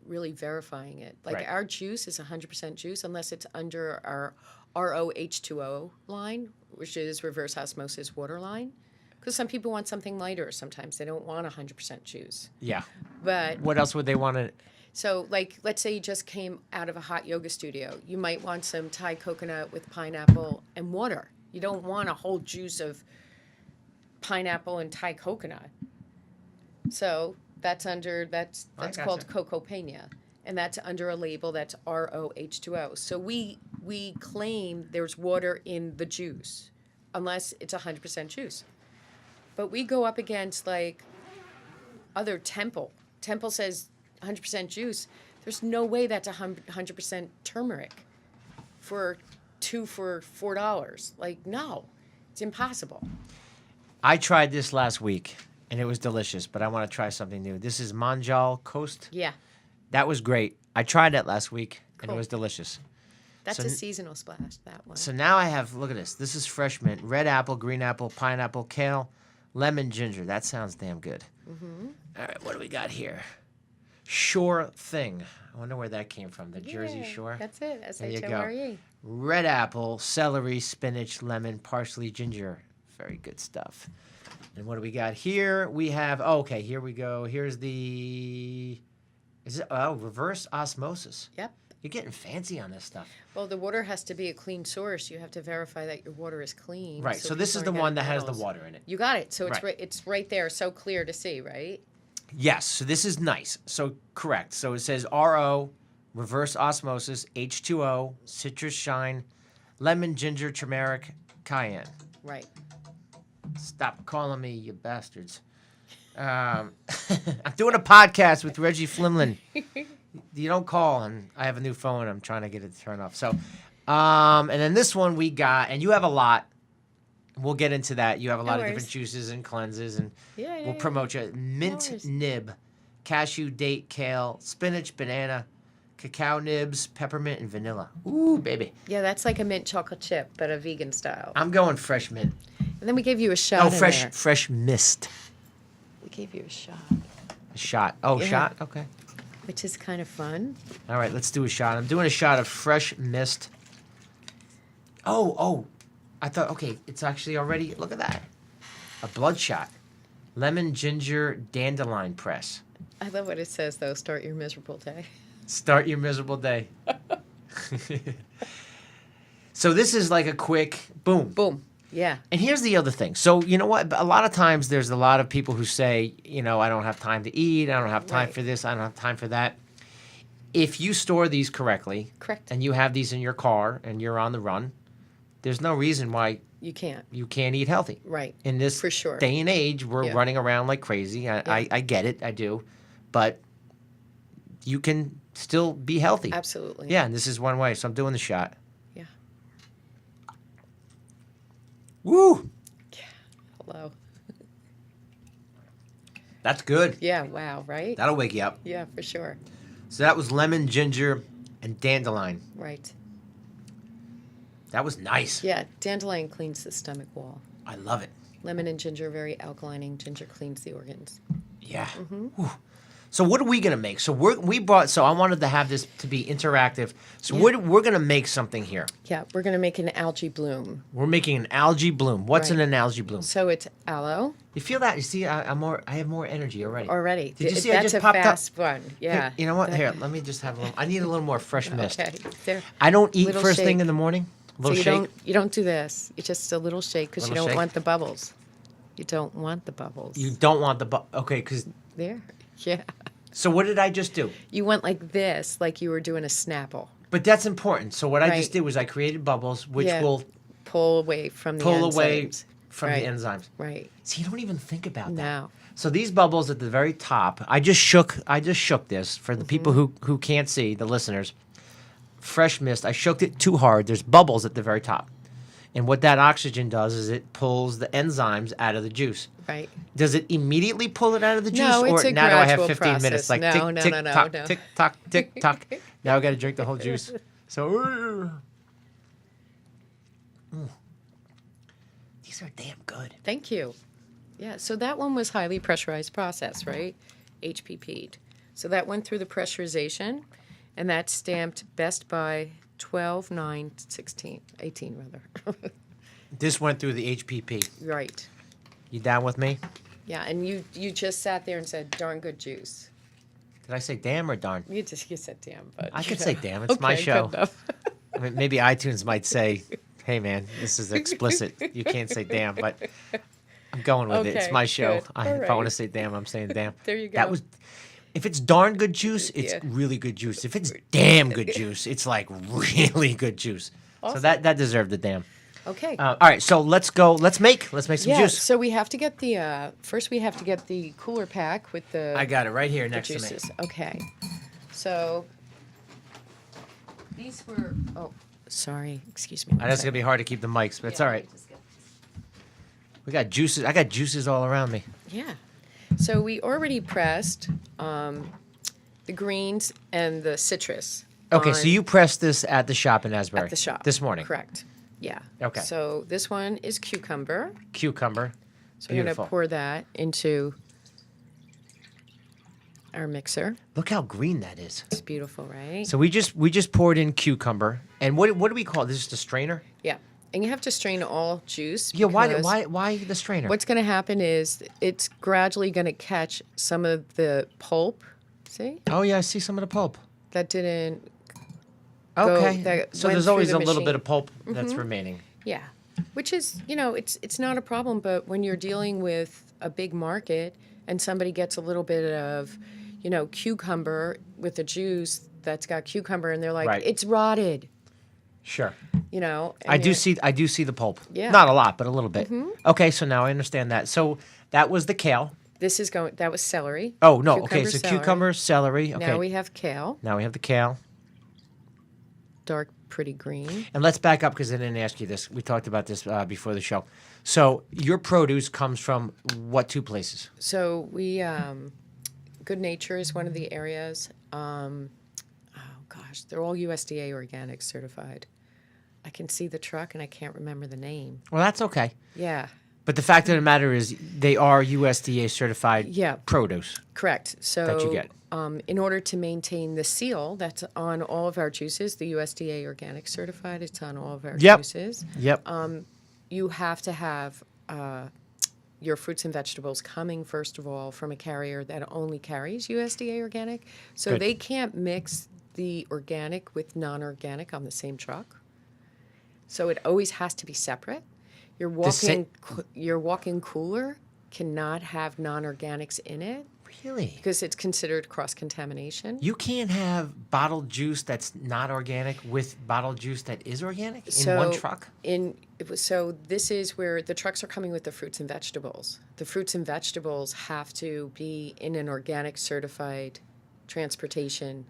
really verifying it. Like Right. our juice is 100% juice unless it's under our ROH2O line, which is reverse osmosis water line. Because some people want something lighter. Sometimes they don't want 100% juice. yeah. But What else would they want to? so, like, let's say you just came out of a hot yoga studio. You might want some Thai coconut with pineapple and water. You don't want a whole juice of pineapple and Thai coconut. So that's gotcha. called Coco Peña, and that's under a label that's ROH2O. So we claim there's water in the juice, unless it's 100% juice. But we go up against like other Temple. Temple says 100% juice. There's no way that's 100% turmeric for $4. Like, no, it's impossible. I tried this last week, and it was delicious, but I want to try something new. This is Manjal Coast. Yeah, That was great. I tried that last week, and it Cool. was delicious. that's So a n- seasonal splash, that one. So now I have, look at this. This is fresh mint, red apple, green apple, pineapple, kale, lemon, ginger. That sounds damn good. Mm-hmm. All right, what do we got here? Sure Thing. I wonder where that came from. The Jersey Yeah, Shore. That's it. There you go. SHORE. Red apple, celery, spinach, lemon, parsley, ginger. Very good stuff. And what do we got here? We have, okay, here we go. Here's reverse osmosis. Yep. You're getting fancy on this stuff. Well, the water has to be a clean source. You have to verify that your water is clean. Right, so this people is the aren't one getting that has the metals. water in it. You got it. So Right. it's right there, so clear to see, right? Yes, so this is nice. So correct. So it says RO, reverse osmosis, H2O, citrus shine, lemon, ginger, turmeric, cayenne. Right. Stop calling me, you bastards. I'm doing a podcast with Reggie Flimlin. You don't call, and I have a new phone. I'm trying to get it to turn off. So, and then this one we got, and you have a lot. We'll get into that. You have a lot of worries. different juices and cleanses, and Yeah. we'll promote you. Mint worries. nib, cashew, date, kale, spinach, banana, cacao nibs, peppermint, and vanilla. Ooh, baby. Yeah, that's like a mint chocolate chip, but a vegan style. I'm going fresh mint. And then we gave you a shot. Oh, in fresh there. fresh mist. We gave you a shot, A shot. Oh, Yeah. shot? Okay. which is kind of fun. All right, let's do a shot. I'm doing a shot of fresh mist. Oh. I thought, okay, it's actually already, look at that. A blood shot. Lemon, ginger, dandelion press. I love what it says, though. Start your miserable day. Start your miserable day. So this is like a quick boom. Boom. Yeah. And here's the other thing. So, you know what? A lot of times there's a lot of people who say, you know, I don't have time to eat. I don't have time Right. for this. I don't have time for that. If you store these correctly, Correct. and you have these in your car and you're on the run, there's no reason why You can't. you can't eat healthy. Right. In this For sure. day and age, we're Yeah. running around like crazy. I get it. I do. But you can still be healthy. Absolutely. Yeah, and this is one way. So I'm doing the shot. Yeah. Woo! Hello. That's good. Yeah, wow, right? That'll wake you up. Yeah, for sure. So that was lemon, ginger, and dandelion. Right. That was nice. Yeah, dandelion cleans the stomach wall. I love it. Lemon and ginger are very alkalining. Ginger cleans the organs. Yeah. Mm-hmm. Whew. So what are we gonna make? So So I wanted to have this to be interactive. So Yeah. we're gonna make something here. Yeah, we're going to make an algae bloom. We're making an algae bloom. What's in Right. an algae bloom? So it's aloe You feel that? You see, I have more energy already. already. Did you see? I That's just a popped up. fast one. Here, Yeah. you know what? Here, let me just have a little. I need a little more fresh mist. Okay. There. I don't eat Little first thing shake. in the morning. A So little you shake. don't do this. It's just a little shake because you Little don't shake? want the bubbles. You don't want the bubbles. You don't want the okay, because. There. Yeah. So what did I just do? You went like this, like you were doing a Snapple. But that's important. So what I just Right. did was I created bubbles, which Yeah. will Pull away from the pull away enzymes. from Right. the enzymes. Right. See, you don't even think about that. No. So these bubbles at the very top, I just shook this for the people who can't see, the listeners. Fresh mist, I shook it too hard. There's bubbles at the very top. And what that oxygen does is it pulls the enzymes out of the juice. Right. Does it immediately pull it out of the juice? No, it's or a now do I have gradual 15 minutes? process. Like No, tick, no, tick, no, no, tock, no. tick, tock, tick, tock. Now I got to drink the whole juice. So, these are damn good. Thank you. Yeah. So that one was highly pressurized process, right? HPP'd. So that went through the pressurization, and that's stamped best by 12, 9, 16, 18 rather. This went through the HPP. Right. You down with me? Yeah. And you just sat there and said, "Darn good juice." Did I say damn or darn? You said damn, but I could say damn. It's my Okay, show. good enough. I mean, maybe iTunes might say, "Hey, man, this is explicit. You can't say damn." But I'm going with it. It's Okay, my show. good. If All I want right. to say damn, I'm saying damn. There you That go. was. If it's darn good juice, it's Yeah. really good juice. If it's damn good juice, it's like really good juice. So Awesome. that deserved the damn. Okay. All right, so let's go. Let's make some Yeah, juice. so we have to get the first we have to get the cooler pack with the I got it right here the next to me. juices. Okay. So these were sorry, excuse me. I know it's gonna be hard to keep the mics, but it's all right. We got juices. I got juices all around me. Yeah. So we already pressed the greens and the citrus. Okay, so on- you pressed this at the shop in Asbury. at the shop this morning. Correct. Yeah. Okay. So this one is cucumber. Cucumber. So we're Beautiful. gonna pour that into our mixer. Look how green that is. It's beautiful, right? So we just poured in cucumber, and what do we call it? This is just a strainer. Yeah. And you have to strain all juice. Yeah. because Why the strainer? What's going to happen is it's gradually going to catch some of the pulp. See? Oh yeah, I see some of the pulp. That didn't. Okay. that So went there's through always the a little bit machine. of pulp that's remaining. Yeah. Which is, it's not a problem, but when you're dealing with a big market and somebody gets a little bit of, cucumber with the juice that's got cucumber and they're like, Right. it's rotted, Sure. and I do you're- see the pulp. Yeah. Not a lot, but a little bit. Okay, so now I understand that. So that was the kale. that was celery. Oh no. Okay, so celery. cucumber, celery. Okay. Now we have kale, Now we have the kale. dark, pretty green. And let's back up because I didn't ask you this. We talked about this before the show. So your produce comes from what two places? So we, Good Nature is one of the areas. They're all USDA organic certified. I can see the truck and I can't remember the name. Well, that's okay. Yeah, But the fact of the matter is they are USDA certified Yeah. produce. correct. So That you get. In order to maintain the seal that's on all of our juices, the USDA organic certified, it's on all of our Yep. juices. Yep. You have to have your fruits and vegetables coming, first of all, from a carrier that only carries USDA organic. So Good. they can't mix the organic with non-organic on the same truck. So it always has to be separate. Your walk-in cooler cannot have non-organics in it Really? because it's considered cross-contamination. You can't have bottled juice that's not organic with bottled juice that is organic in one truck? So this is where the trucks are coming with the fruits and vegetables. The fruits and vegetables have to be in an organic certified transportation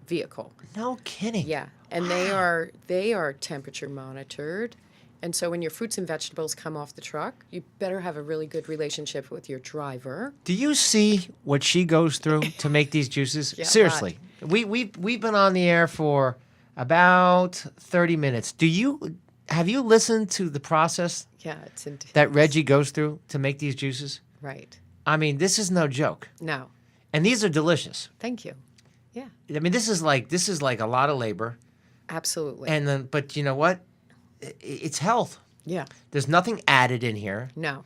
vehicle. No kidding. Yeah, and they are temperature monitored. And so when your fruits and vegetables come off the truck, you better have a really good relationship with your driver. Do you see what she goes through to make these juices? Yeah, a Seriously. We've been on the air for about 30 minutes. Have you listened to the process Yeah, it's intense. that Reggie goes through to make these juices? Right. I mean, this is no joke. No. And these are delicious. Thank you. Yeah, I mean, this is like a lot of labor. absolutely. And then, but you know what? It's health. Yeah. There's nothing added in here. No.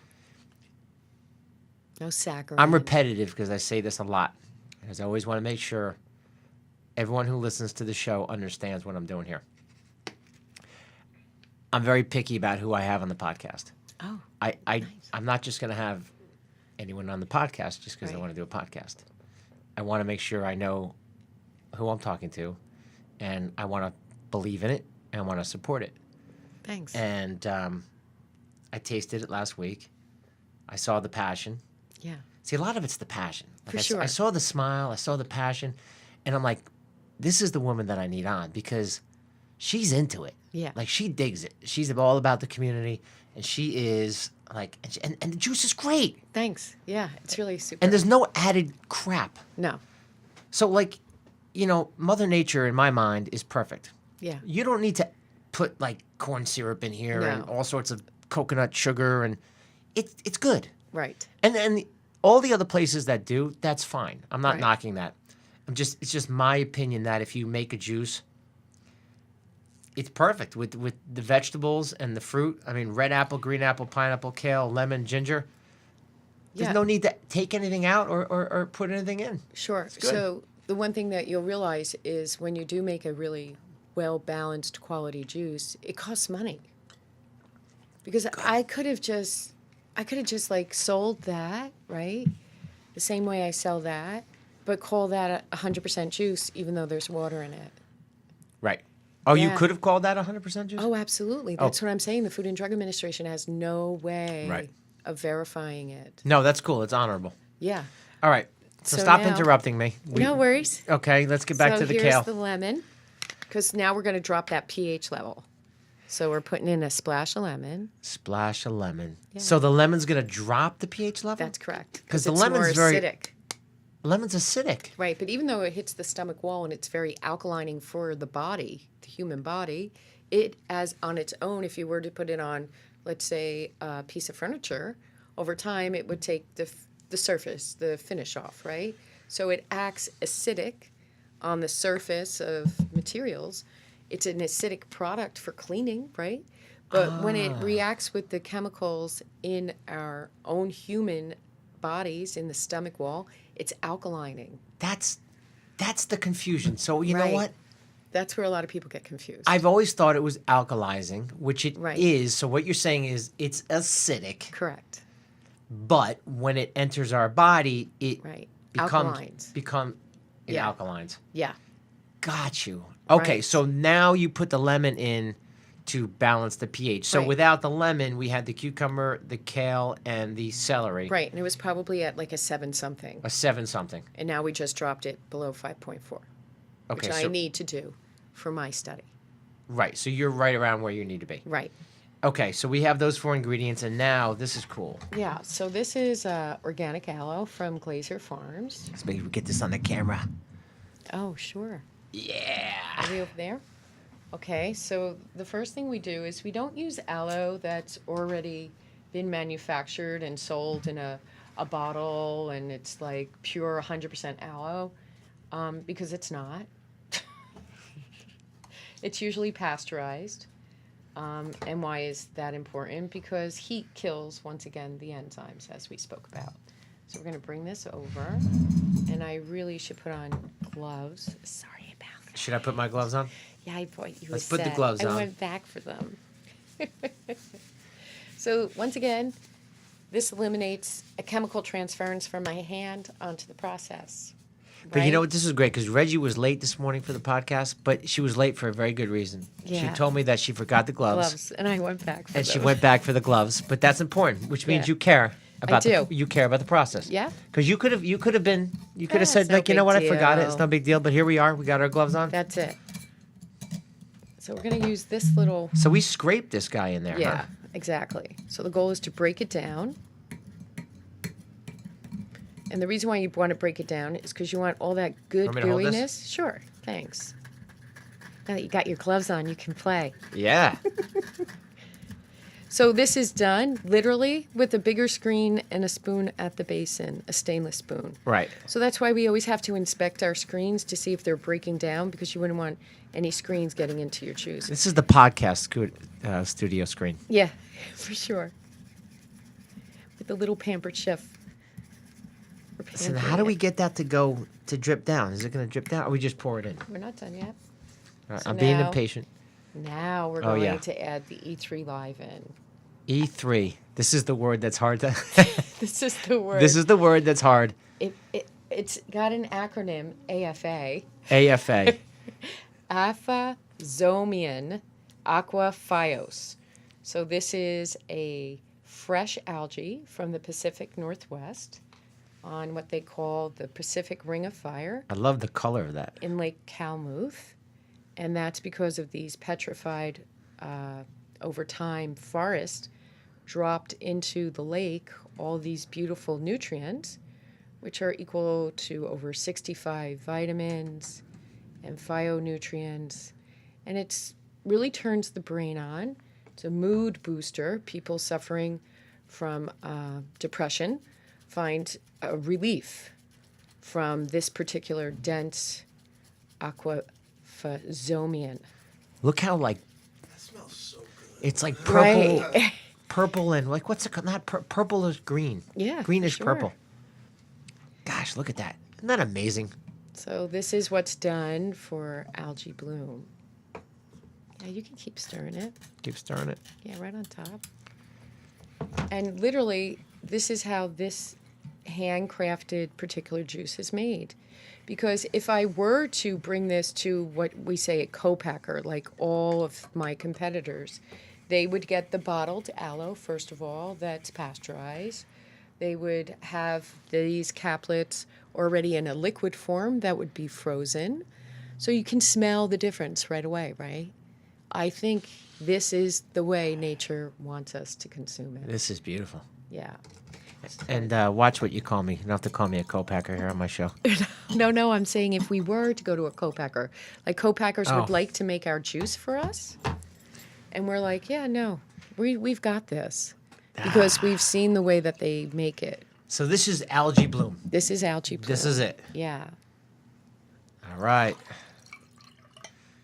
No saccharin. I'm repetitive because I say this a lot. Because I always want to make sure everyone who listens to the show understands what I'm doing here. I'm very picky about who I have on the podcast. Oh. I'm not just going to have anyone on the podcast just because I Right. want to do a podcast. I want to make sure I know who I'm talking to, and I want to believe in it, and I want to support it. Thanks. And I tasted it last week. I saw the passion. Yeah. See, a lot of it's the passion. Like For I sure. saw the smile. I saw the passion. And I'm like, this is the woman that I need on because she's into it. Yeah. Like, she digs it. She's all about the community. And she is like, and the juice is great. Thanks. Yeah, it's really super. And there's no added crap. No. So, like, Mother Nature, in my mind, is perfect. Yeah. You don't need to put, like, corn syrup in here and No. all sorts of coconut sugar. And it's good. Right. And all the other places that do, that's fine. I'm not Right. knocking that. It's just my opinion that if you make a juice, it's perfect with the vegetables and the fruit. I mean, red apple, green apple, pineapple, kale, lemon, ginger. There's Yeah. no need to take anything out or put anything in. Sure. good. So the one thing that you'll realize is when you do make a really well-balanced quality juice, it costs money. Because I could have just like sold that, right? The same way I sell that, but call that 100% juice even though there's water in it. Right. Oh, you Yeah. could have called that 100% juice? Oh, absolutely. That's what I'm saying. The Food and Drug Administration has no way Right. of verifying it. No, that's cool. It's honorable. Yeah. All right. So So stop now- interrupting me. No worries. Okay, let's get back so to the here's kale. the lemon, because now we're going to drop that pH level. So we're putting in a splash of lemon. Splash of lemon. Yeah. So the lemon's going to drop the pH level? That's correct. 'Cause the it's lemon's more very- acidic. Lemon's acidic. Right, but even though it hits the stomach wall and it's very alkalining for the body, the human body, it as on its own, if you were to put it on, let's say, a piece of furniture, over time it would take the surface, the finish off, right? So it acts acidic on the surface of materials. It's an acidic product for cleaning, right? But when it reacts with the chemicals in our own human bodies, in the stomach wall, it's alkalining. That's the confusion. So you know Right. what? That's where a lot of people get confused. I've always thought it was alkalizing, which it is. Right. So what you're saying is it's acidic, Correct. but when it enters our body, it Right. becomes Alkalines. it Yeah. alkalines. Yeah. Got you. Okay, Right. so now you put the lemon in to balance the pH. So Right. without the lemon, we had the cucumber, the kale, and the celery. Right. And it was probably at like a 7 something. A 7 something. And now we just dropped it below 5.4, Okay, which I so need to do for my study. right. So you're right around where you need to be. Right. Okay, so we have those 4 ingredients, and now this is cool. Yeah. So this is organic aloe from Glazer Farms. Let's maybe get this on the camera. Oh, sure. Yeah. Are we over there? Okay, so the first thing we do is we don't use aloe that's already been manufactured and sold in a bottle and it's like pure 100% aloe, because it's not. It's usually pasteurized. And why is that important? Because heat kills, once again, the enzymes, as we spoke about. So we're going to bring this over, and I really should put on gloves. Sorry about that. Should I put my gloves on? Yeah, I thought you Let's were put the set. gloves I on. went back for them. So once again, this eliminates a chemical transference from my hand onto the process. But you know right? what? This is great because Reggie was late this morning for the podcast, but she was late for a very good reason. She Yeah. told me that she forgot the gloves, Gloves, and I went back for and them. she went back for the gloves. But that's important, which means Yeah. you care. About do. You care about the process. Yeah. Because you could have said, no like, you know what, big I forgot it. It's deal. no big deal. But here we are. We got our gloves on. That's it. So we're going to use this little. So we scraped this guy in there. Yeah, Huh? exactly. So the goal is to break it down. And the reason why you want to break it down is because you want all that good Want me to hold this? gooiness. Sure, thanks. Now that you got your gloves on, you can play. Yeah. So this is done literally with a bigger screen and a spoon at the basin, a stainless spoon. Right. So that's why we always have to inspect our screens to see if they're breaking down, because you wouldn't want any screens getting into your juice. This is the podcast studio screen. Yeah, for sure. With the little pampered chef. We're So how do pampering we it. get that to drip down? Is it going to drip down, or we just pour it in? We're not done yet. All right, So I'm being now- impatient. Now we're Oh, going yeah. to add the E3 Live in. E3. This is the word that's hard to. This is the word. This is the word that's hard. It's got an acronym, AFA. AFA. Aphazomian aquaphios. So this is a fresh algae from the Pacific Northwest on what they call the Pacific Ring of Fire I love the color of that. in Lake Kalmuth. And that's because of these petrified, over time, forests dropped into the lake all these beautiful nutrients, which are equal to over 65 vitamins and phytonutrients. And it's really turns the brain on. It's a mood booster. People suffering from depression find a relief from this particular dense aquaphazomian. Look how like That smells so good. it's like purple, Right. purple and like what's it called? Not purple is green. Yeah, greenish sure. purple. Gosh, look at that! Isn't that amazing? So this is what's done for algae bloom. Yeah, you can keep stirring it. Keep stirring it. Yeah, right on top. And literally, this is how this handcrafted particular juice is made. Because if I were to bring this to what we say a co-packer, like all of my competitors, they would get the bottled aloe, first of all, that's pasteurized. They would have these caplets already in a liquid form that would be frozen. So you can smell the difference right away, right? I think this is the way nature wants us to consume it. This is beautiful. Yeah. And watch what you call me. You don't have to call me a co-packer here on my show. No, I'm saying if we were to go to a co-packer, like co-packers Oh. would like to make our juice for us. And we're like, yeah, no, we've got this. Because we've seen the way that they make it. So this is algae bloom. This is algae bloom. This is it. Yeah. All right.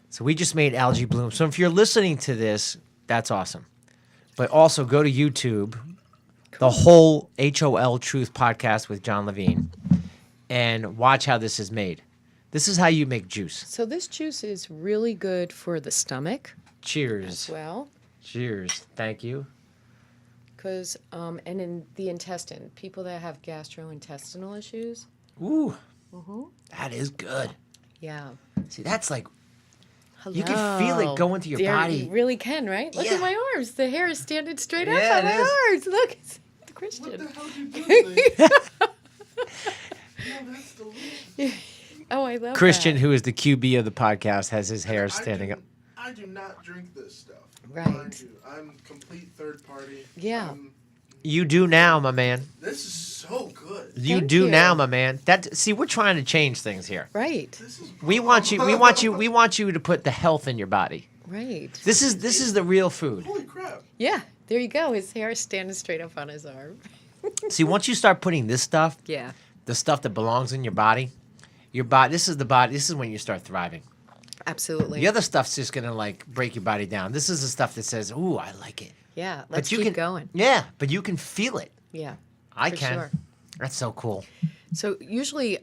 So we just made algae bloom. So if you're listening to this, that's awesome. But also go to YouTube, the whole Hol-Truth Podcast with Jon Levine, and watch how this is made. This is how you make juice. So this juice is really good for the stomach Cheers. as well. Cheers. Thank you. Because, and in the intestine, people that have gastrointestinal issues. Ooh, Mm-hmm. that is good. Yeah. See, that's like, Hello. you can feel it going through your body. You really can, right? Look Yeah. at my arms. The hair is standing straight up Yeah, on it my is. arms. Look, it's the What Christian. the hell did you do to me? No, that's delicious. Oh, I love Christian, that. who is the QB of the podcast, has his hair I standing up. I do not drink this stuff. Right. Mind you. I'm complete third party. Yeah. You do now, my man. This is so good. You Thank do you. now, my man. See, we're trying to change things here. Right, This is We want you to put the health in your body. right. This is the real food. Holy crap. Yeah, there you go. His hair is standing straight up on his arm. See, once you start putting this stuff, Yeah, the stuff that belongs in your body, this is when you start thriving. absolutely. The other stuff's just gonna like break your body down. This is the stuff that says, "Ooh, I like it." Yeah, let's you keep can going. Yeah, but you can feel it. Yeah, I for can. sure. That's so cool. So usually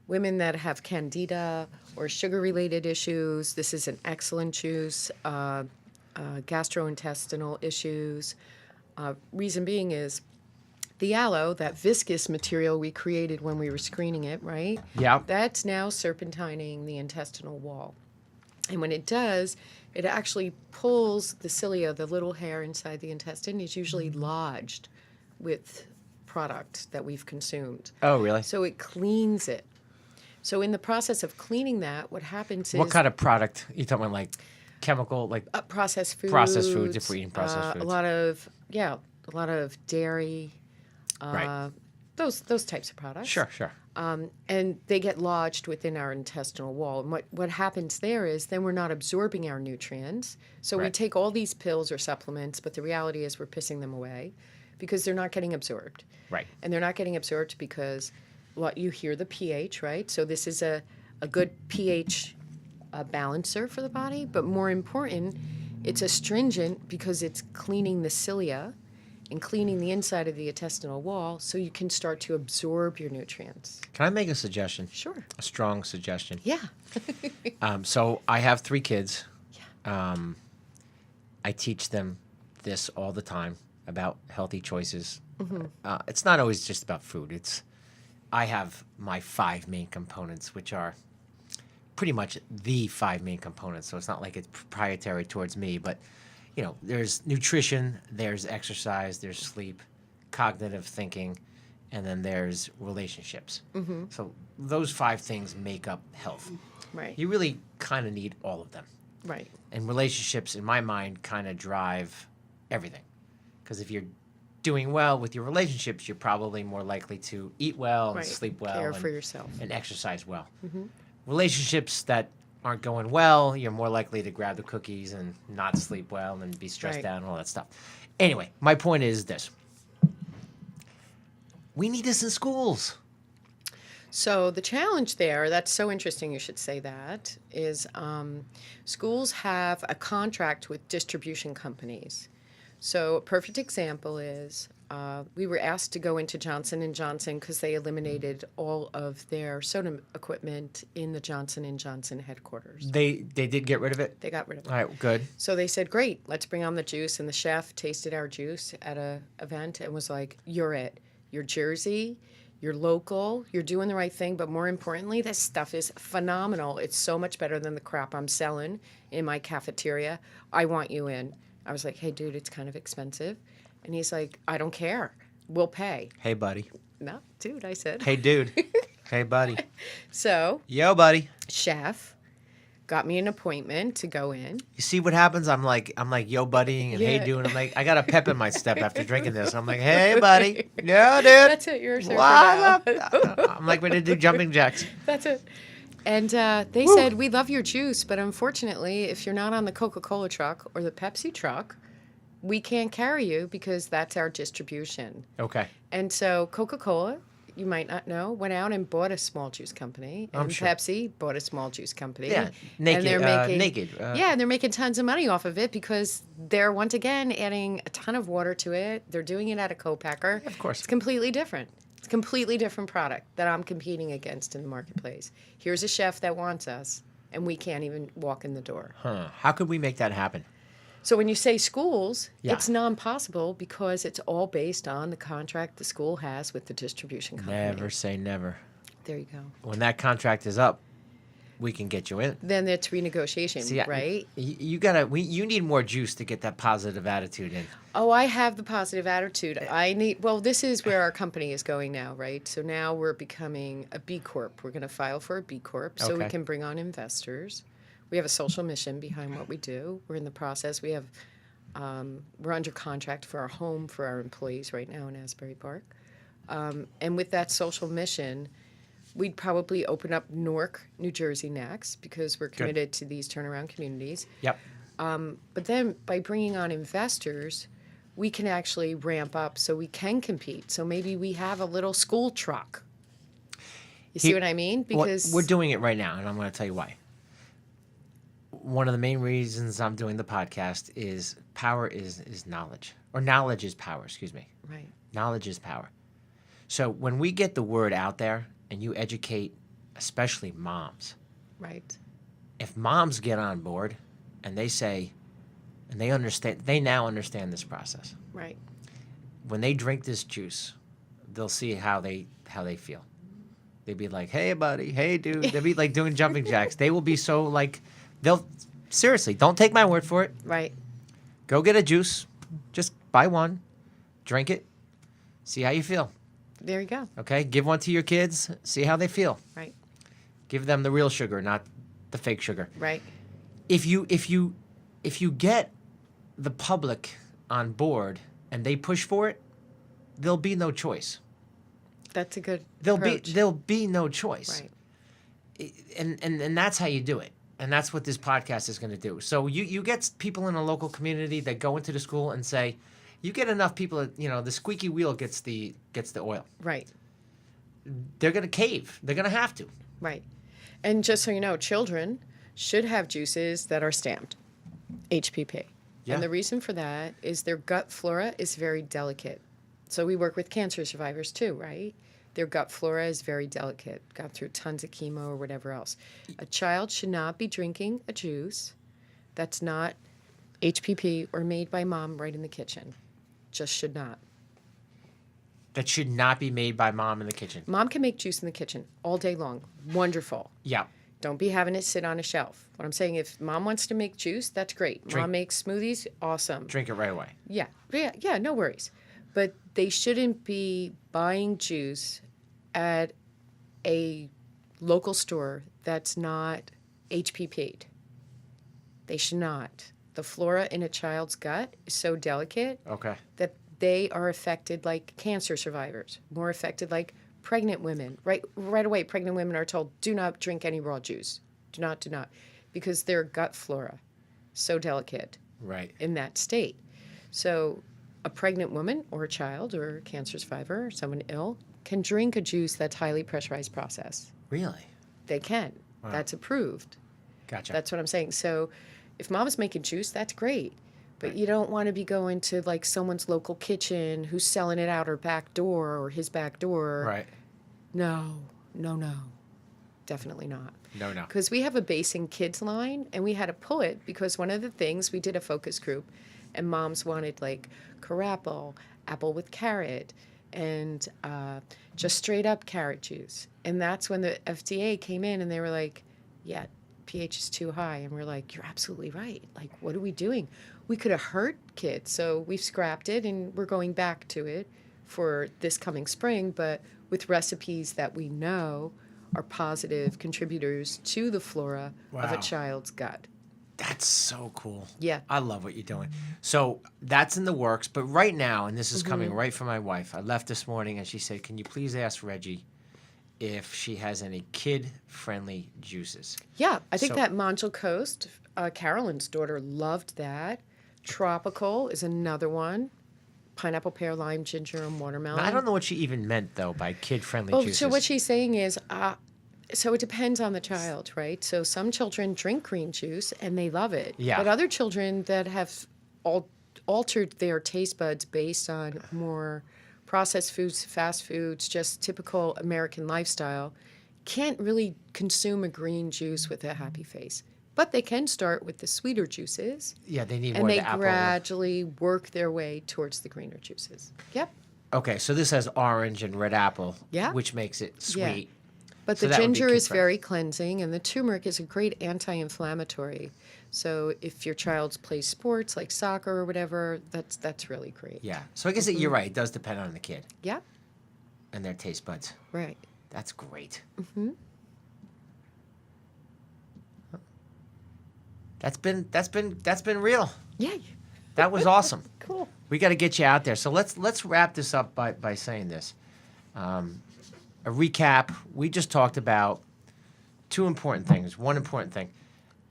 women that have candida or sugar-related issues, this is an excellent juice. Gastrointestinal issues. Reason being is the aloe, that viscous material we created when we were screening it, right? Yeah. That's now serpentining the intestinal wall. And when it does, it actually pulls the cilia, the little hair inside the intestine, is usually lodged with product that we've consumed. Oh, really? So it cleans it. So in the process of cleaning that, what happens is What kind of product? You talking about like chemical, like processed foods. processed foods, if we're eating processed foods. A lot of dairy, Right. those types of products. Sure. And they get lodged within our intestinal wall. And what happens there is then we're not absorbing our nutrients. So we Right. take all these pills or supplements, but the reality is we're pissing them away because they're not getting absorbed. Right. And they're not getting absorbed because you hear the pH, right? So this is a good pH balancer for the body. But more important, it's astringent because it's cleaning the cilia and cleaning the inside of the intestinal wall so you can start to absorb your nutrients. Can I make a suggestion? Sure. A strong suggestion. Yeah. So I have 3 kids. I teach them this all the time about healthy choices. It's not always just about food. I have my 5 main components, which are pretty much the 5 main components. So it's not like it's proprietary towards me, but there's nutrition, there's exercise, there's sleep, cognitive thinking, and then there's relationships. So those 5 things make up health. Right. You really kind of need all of them. Right. And relationships, in my mind, kind of drive everything. Because if you're doing well with your relationships, you're probably more likely to eat well and Right. sleep well Care and, for yourself. and exercise well. Relationships that aren't going well, you're more likely to grab the cookies and not sleep well and be stressed Right. out and all that stuff. Anyway, my point is this. We need this in schools. So the challenge there, that's so interesting you should say that, is schools have a contract with distribution companies. So a perfect example is we were asked to go into Johnson & Johnson because they eliminated all of their soda equipment in the Johnson & Johnson headquarters. They did get rid of it? They got rid of it. All right, good. So they said, great, let's bring on the juice. And the chef tasted our juice at an event and was like, you're it. You're Jersey. You're local. You're doing the right thing. But more importantly, this stuff is phenomenal. It's so much better than the crap I'm selling in my cafeteria. I want you in. I was like, hey, dude, it's kind of expensive. And he's like, I don't care. We'll pay. Hey, buddy. No, dude, I said. Hey, dude. Hey, buddy. So, Yo, buddy. chef got me an appointment to go in. You see what happens? I'm like, yo, buddy, and hey, Yeah. dude. And I'm like, I got a pep in my step after drinking this. I'm like, hey, buddy. Yeah, dude. That's it. You're a surfer now. What up? I'm like ready to do jumping jacks. That's it. And they said, we love your juice, but unfortunately, if you're not on the Coca-Cola truck or the Pepsi truck, we can't carry you because that's our distribution. Okay. And so Coca-Cola, you might not know, went out and bought a small juice company. And I'm sure. Pepsi bought a small juice company. Yeah, And they're making, naked. yeah, they're making tons of money off of it because they're, once again, adding a ton of water to it. They're doing it at a co-packer. Of course. It's completely different. It's a completely different product that I'm competing against in the marketplace. Here's a chef that wants us, and we can't even walk in the door. Huh. How could we make that happen? So when you say schools, Yeah. it's non-possible because it's all based on the contract the school has with the distribution company. Never say never. There you go. When that contract is up, we can get you in. Then it's renegotiation, See, right? You need more juice to get that positive attitude in. Oh, I have the positive attitude. This is where our company is going now, right? So now we're becoming a B Corp. We're going to file for a B Corp so we Okay. can bring on investors. We have a social mission behind what we do. We're in the process. We're under contract for our home for our employees right now in Asbury Park. And with that social mission, we'd probably open up Newark, New Jersey next because we're committed to these turnaround communities. Yep. But then by bringing on investors, we can actually ramp up so we can compete. So maybe we have a little school truck. You see what I mean? Because we're doing it right now, and I'm going to tell you why. One of the main reasons I'm doing the podcast is power is knowledge, or knowledge is power, excuse me. right, Knowledge is power. So when we get the word out there and you educate, especially moms, right, if moms get on board and they say, and they now understand this process. right, When they drink this juice, they'll see how they feel. They'd be like, hey, buddy, hey, dude. They'll be like doing jumping jacks. They will be so like, seriously, don't take my word for it. right. Go get a juice. Just buy one, drink it, see how you feel. There you go. Okay, give one to your kids. See how they feel. Right. Give them the real sugar, not the fake sugar. Right. If you get the public on board and they push for it, there'll be no choice. That's a good There'll approach. be no choice. Right. And that's how you do it. And that's what this podcast is going to do. So you get people in a local community that go into the school and say, you get enough people, the squeaky wheel gets the oil. Right. They're going to cave. They're going to have to. Right. And just so you know, children should have juices that are stamped HPP. Yeah. And the reason for that is their gut flora is very delicate. So we work with cancer survivors too, right? Their gut flora is very delicate, got through tons of chemo or whatever else. A child should not be drinking a juice that's not HPP or made by mom right in the kitchen. Just should not. That should not be made by mom in the kitchen. Mom can make juice in the kitchen all day long. Wonderful. Yeah. Don't be having it sit on a shelf. What I'm saying, if mom wants to make juice, that's great. Drink. Mom makes smoothies, awesome. Drink it right away. Yeah, no worries. But they shouldn't be buying juice at a local store that's not HPP'd. They should not. The flora in a child's gut is so delicate Okay. that they are affected like cancer survivors, more affected like pregnant women. Right away, pregnant women are told, do not drink any raw juice. Do not. Because their gut flora so delicate Right. in that state. So a pregnant woman or a child or a cancer survivor or someone ill can drink a juice that's highly pressurized process. Really? They can. Wow. That's approved. Gotcha. That's what I'm saying. So if mom is making juice, that's great. But Right. you don't want to be going to like someone's local kitchen who's selling it out her back door or his back door. Right. No. Definitely not. No. Because we have a Basin kids line, and we had to pull it because one of the things, we did a focus group, and moms wanted like carapple, apple with carrot, and just straight up carrot juice. And that's when the FDA came in and they were like, yeah, pH is too high. And we're like, you're absolutely right. Like, what are we doing? We could have hurt kids. So we've scrapped it and we're going back to it for this coming spring, but with recipes that we know are positive contributors to the flora of a Wow. child's gut. That's so cool. Yeah. I love what you're doing. So that's in the works. But right now, and this is coming Mm-hmm. right from my wife, I left this morning and she said, can you please ask Reggie if she has any kid-friendly juices? Yeah, I think So- that Monjol Coast, Carolyn's daughter loved that. Tropical is another one. Pineapple, pear, lime, ginger, and watermelon. I don't know what she even meant, though, by kid-friendly Oh, juices. so what she's saying is, so it depends on the child, right? So some children drink green juice and they love it. Yeah. But other children that have altered their taste buds based on more processed foods, fast foods, just typical American lifestyle, can't really consume a green juice with a happy face. But they can start with the sweeter juices, Yeah, they need and more of they the apple. gradually work their way towards the greener juices. Yep. Okay, so this has orange and red apple, Yeah. which makes it Yeah. sweet. But So the that would be ginger is kid-friendly. very cleansing, and the turmeric is a great anti-inflammatory. So if your child plays sports like soccer or whatever, that's really great. Yeah. So I guess that you're right. It does depend on the kid Yeah, and their taste buds. right. That's great. That's been real. Yeah, That was awesome. cool. We got to get you out there. So let's wrap this up by saying this. A recap. We just talked about two important things. One important thing,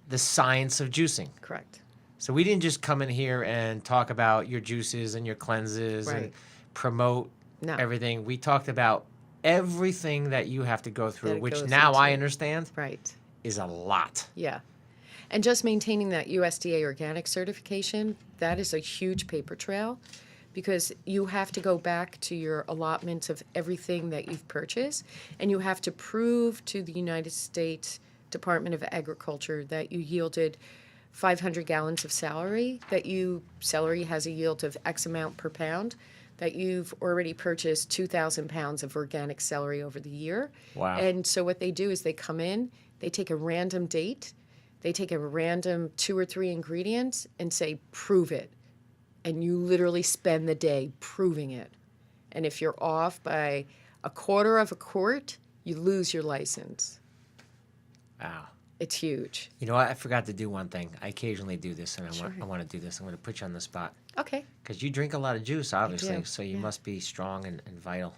the science of juicing. Correct. So we didn't just come in here and talk about your juices and your cleanses and Right. promote No. everything. We talked about everything that you have to go That through, it which goes now I into. understand Right. is a lot. Yeah. And just maintaining that USDA organic certification, that is a huge paper trail because you have to go back to your allotment of everything that you've purchased and you have to prove to the United States Department of Agriculture that you yielded 500 gallons of celery, celery has a yield of X amount per pound, that you've already purchased 2,000 pounds of organic celery over the year. Wow. And so what they do is they come in, they take a random date, they take a random 2 or 3 ingredients and say, prove it. And you literally spend the day proving it. And if you're off by a quarter of a quart, you lose your license. Wow. It's huge. You know what? I forgot to do one thing. I occasionally do this, and Sure. I want to do this. I'm going to put you on the spot. Okay. Because you drink a lot of juice, obviously, do, so you yeah. must be strong and vital.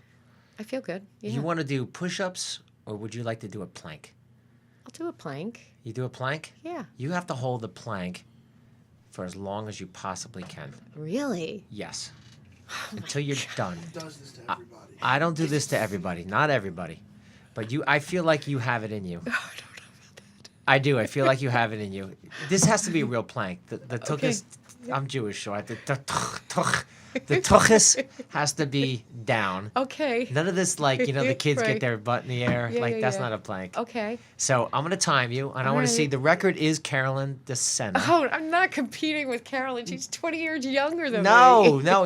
I feel good. Yeah. You want to do push-ups, or would you like to do a plank? I'll do a plank. You do a plank? Yeah. You have to hold the plank for as long as you possibly can. Really? Yes. Until you're done. He does this to everybody. I don't do this to everybody. Not everybody. But I feel like you have it in you. I don't know about that. I do. I feel like you have it in you. This has to be a real plank. The tuchus, I'm Jewish, so the tuchus has to be down. Okay. None of this, like, the kids Right. get their butt in the air. Yeah, like, yeah, that's yeah. not a plank. Okay. So I'm going to time you, and I want to see Alright. the record is Carolyn DeSena. Oh, I'm not competing with Carolyn. She's 20 years younger than No, me. no.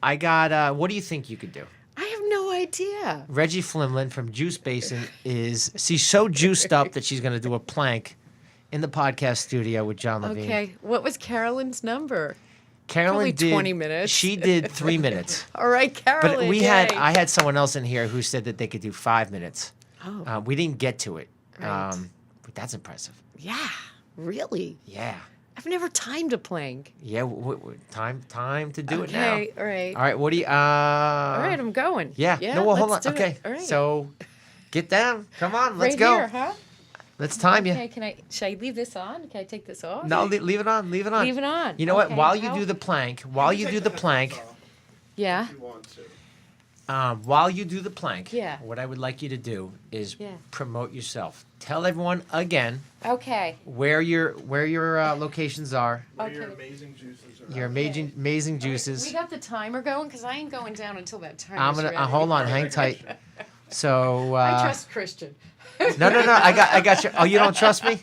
I got, what do you think you could do? I have no idea. Reggie Flimlin from Juice Basin she's so juiced up that she's going to do a plank in the podcast studio with Jon Levine. Okay. What was Carolyn's number? Carolyn Probably did 20 minutes. She did 3 minutes. All right, Carolyn. But yay. I had someone else in here who said that they could do 5 minutes. Oh. We didn't get to it. Right. But that's impressive. Yeah. Really? Yeah. I've never timed a plank. Yeah. Time to do it now. Okay. All right. All right. What do you? All right. I'm going. Yeah. Yeah. No. Well, hold on. let's do Okay. it. All right. So, get down. Come on. Let's right go. Here, huh? Let's time you. Okay. Should I leave this on? Can I take this off? No, leave it on. Leave it on. Leave it on. You know what? Okay, While you how- do the plank, Take plank, headphones off Yeah. if you want to. while you do the plank, Yeah. what I would like you to do is Yeah. promote yourself. Tell everyone again Okay. where your locations are. Where your Okay. amazing juices are. Your at. amazing We juices. got the timer going because I ain't going down until that timer. I'm gonna hold on, hang tight. So I trust Christian. no, I got you. Oh, you don't trust me?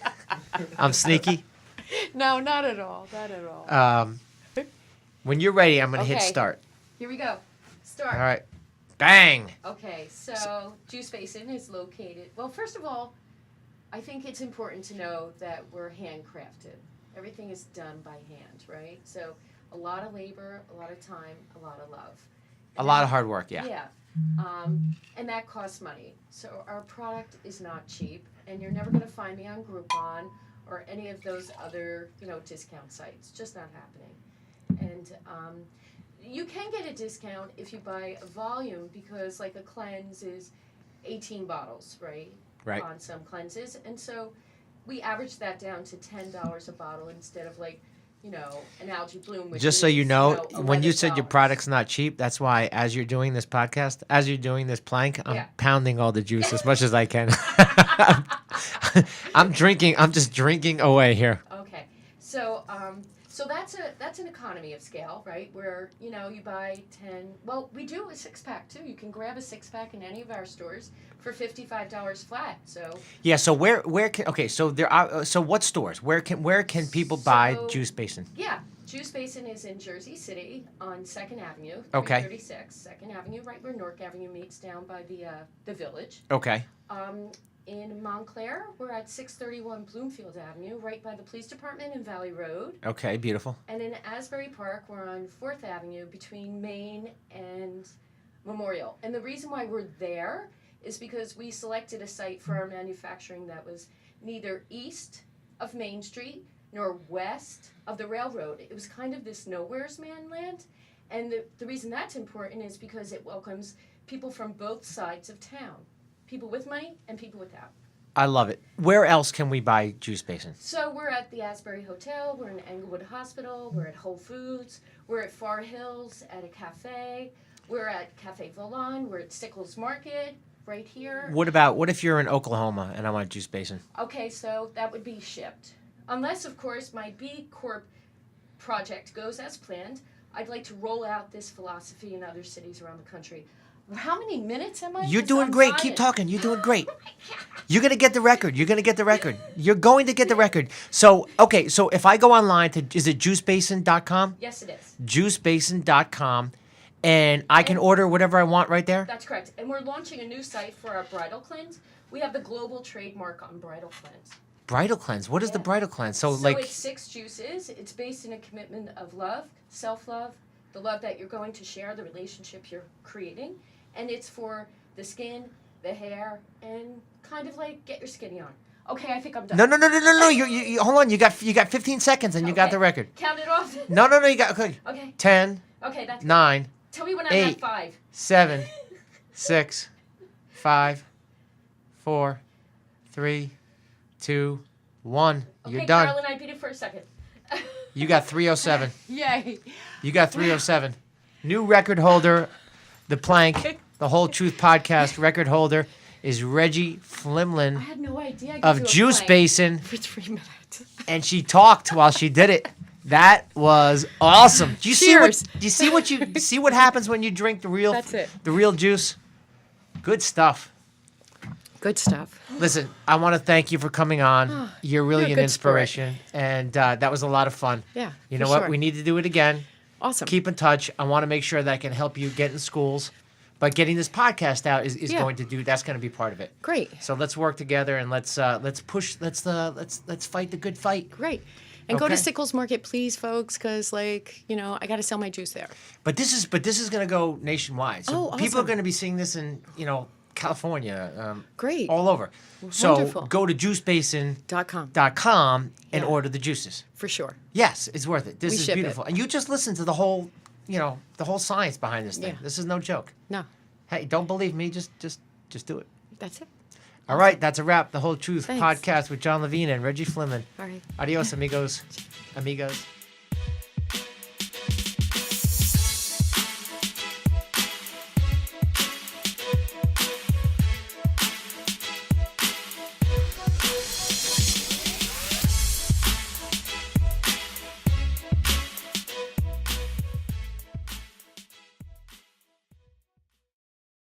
I'm sneaky. No, not at all. Not at all. When you're ready, I'm gonna hit Okay. start. Here we go. Start. All right, bang. Okay, so Juice Basin is located. Well, first of all, I think it's important to know that we're handcrafted. Everything is done by hand, right? So a lot of labor, a lot of time, a lot of love. A lot of hard work. Yeah. Yeah. And that costs money. So our product is not cheap, and you're never going to find me on Groupon or any of those other, discount sites. Just not happening. And you can get a discount if you buy a volume because, like, a cleanse is 18 bottles, right? Right. On some cleanses, and so we averaged that down to $10 a bottle instead of an algae bloom. Which Just so is, you know, when you said your $11. product's not cheap, that's why as you're doing this podcast, as you're doing this plank, I'm Yeah. pounding all the juice as much as I can. I'm just drinking away here. Okay, so that's an economy of scale, right? Where you buy 10. Well, we do a 6-pack too. You can grab a 6-pack in any of our stores for $55 flat. So Yeah, so where can so there are so what stores? Where can people buy So- Juice Basin? yeah, Juice Basin is in Jersey City on 2nd Avenue, Okay. 336 2nd Avenue, right where Newark Avenue meets down by the village. Okay. In Montclair, we're at 631 Bloomfield Avenue, right by the police department in Valley Road. Okay, beautiful. And in Asbury Park, we're on 4th Avenue between Main and Memorial. And the reason why we're there is because we selected a site for our manufacturing that was neither east of Main Street nor west of the railroad. It was kind of this nowhere's man land. And the reason that's important is because it welcomes people from both sides of town. People with money and people without. I love it. Where else can we buy Juice Basin? So we're at the Asbury Hotel, we're in Englewood Hospital, we're at Whole Foods, we're at Far Hills at a cafe, we're at Cafe Volan, we're at Stickles Market, right here. What if you're in Oklahoma and I want Juice Basin? Okay, so that would be shipped. Unless, of course, my B Corp project goes as planned, I'd like to roll out this philosophy in other cities around the country. How many minutes am I? You're 'Cause doing I'm great. dying. Keep talking. You're doing great. You're going to get the record. You're going to get the record. You're going to get the record. So, okay, so if I go online to, is it juicebasin.com? Yes, it is. Juicebasin.com, and I can order whatever I want right there? That's correct. And we're launching a new site for our bridal cleanse. We have the global trademark on bridal cleanse. Bridal cleanse. What is the Yeah. bridal cleanse? So So like, it's 6 juices. It's based in a commitment of love, self-love, the love that you're going to share, the relationship you're creating, and it's for the skin, the hair, and kind of like get your skinny on. Okay, I think I'm done. No. You hold on. You got 15 seconds, and you got Okay. the record. Count it off. No. You got okay. Okay. 10, Okay, that's good. 9, Tell me when I'm 8, at 5. 7, 6, 5, 4, 3, 2, 1. You're Okay, done. Carolyn, I beat it for a second. You got 307. Yay. You got 307. New record holder, the plank, the Hol-Truth Podcast record holder is Reggie I Flimlin had no idea I could of do a Juice plank Basin, for 3 minutes. and she talked while she did it. That was awesome. Do you Cheers. see what happens when you drink the real That's it. the real juice? Good stuff. Good stuff. Listen, I want to thank you for coming on. You're really You're a an good inspiration, and that was a lot of fun. Yeah. You for know what? sure. We need to do it again. Awesome. Keep in touch. I want to make sure that I can help you get in schools, but getting this podcast out is Yeah. going to do. That's going to be part of it. Great. So let's work together and let's push. Let's fight the good fight. Great. And go Okay. to Sickles Market, please, folks, because, I got to sell my juice there. But this is going to go nationwide. So Oh, people are awesome. going to be seeing this in California, Great. all over. So Wonderful. go to juicebasin.com .com. and Yeah. order the juices. For sure. Yes, it's worth it. This We is ship it. beautiful. And you just listen to the whole science behind this thing. Yeah. This is no joke. No, Hey, don't believe me, just do it. that's it. All right, that's a wrap. The Whole Truth Thanks. Podcast with Jon Levine and Reggie Flimlin. All right. Adios, amigos.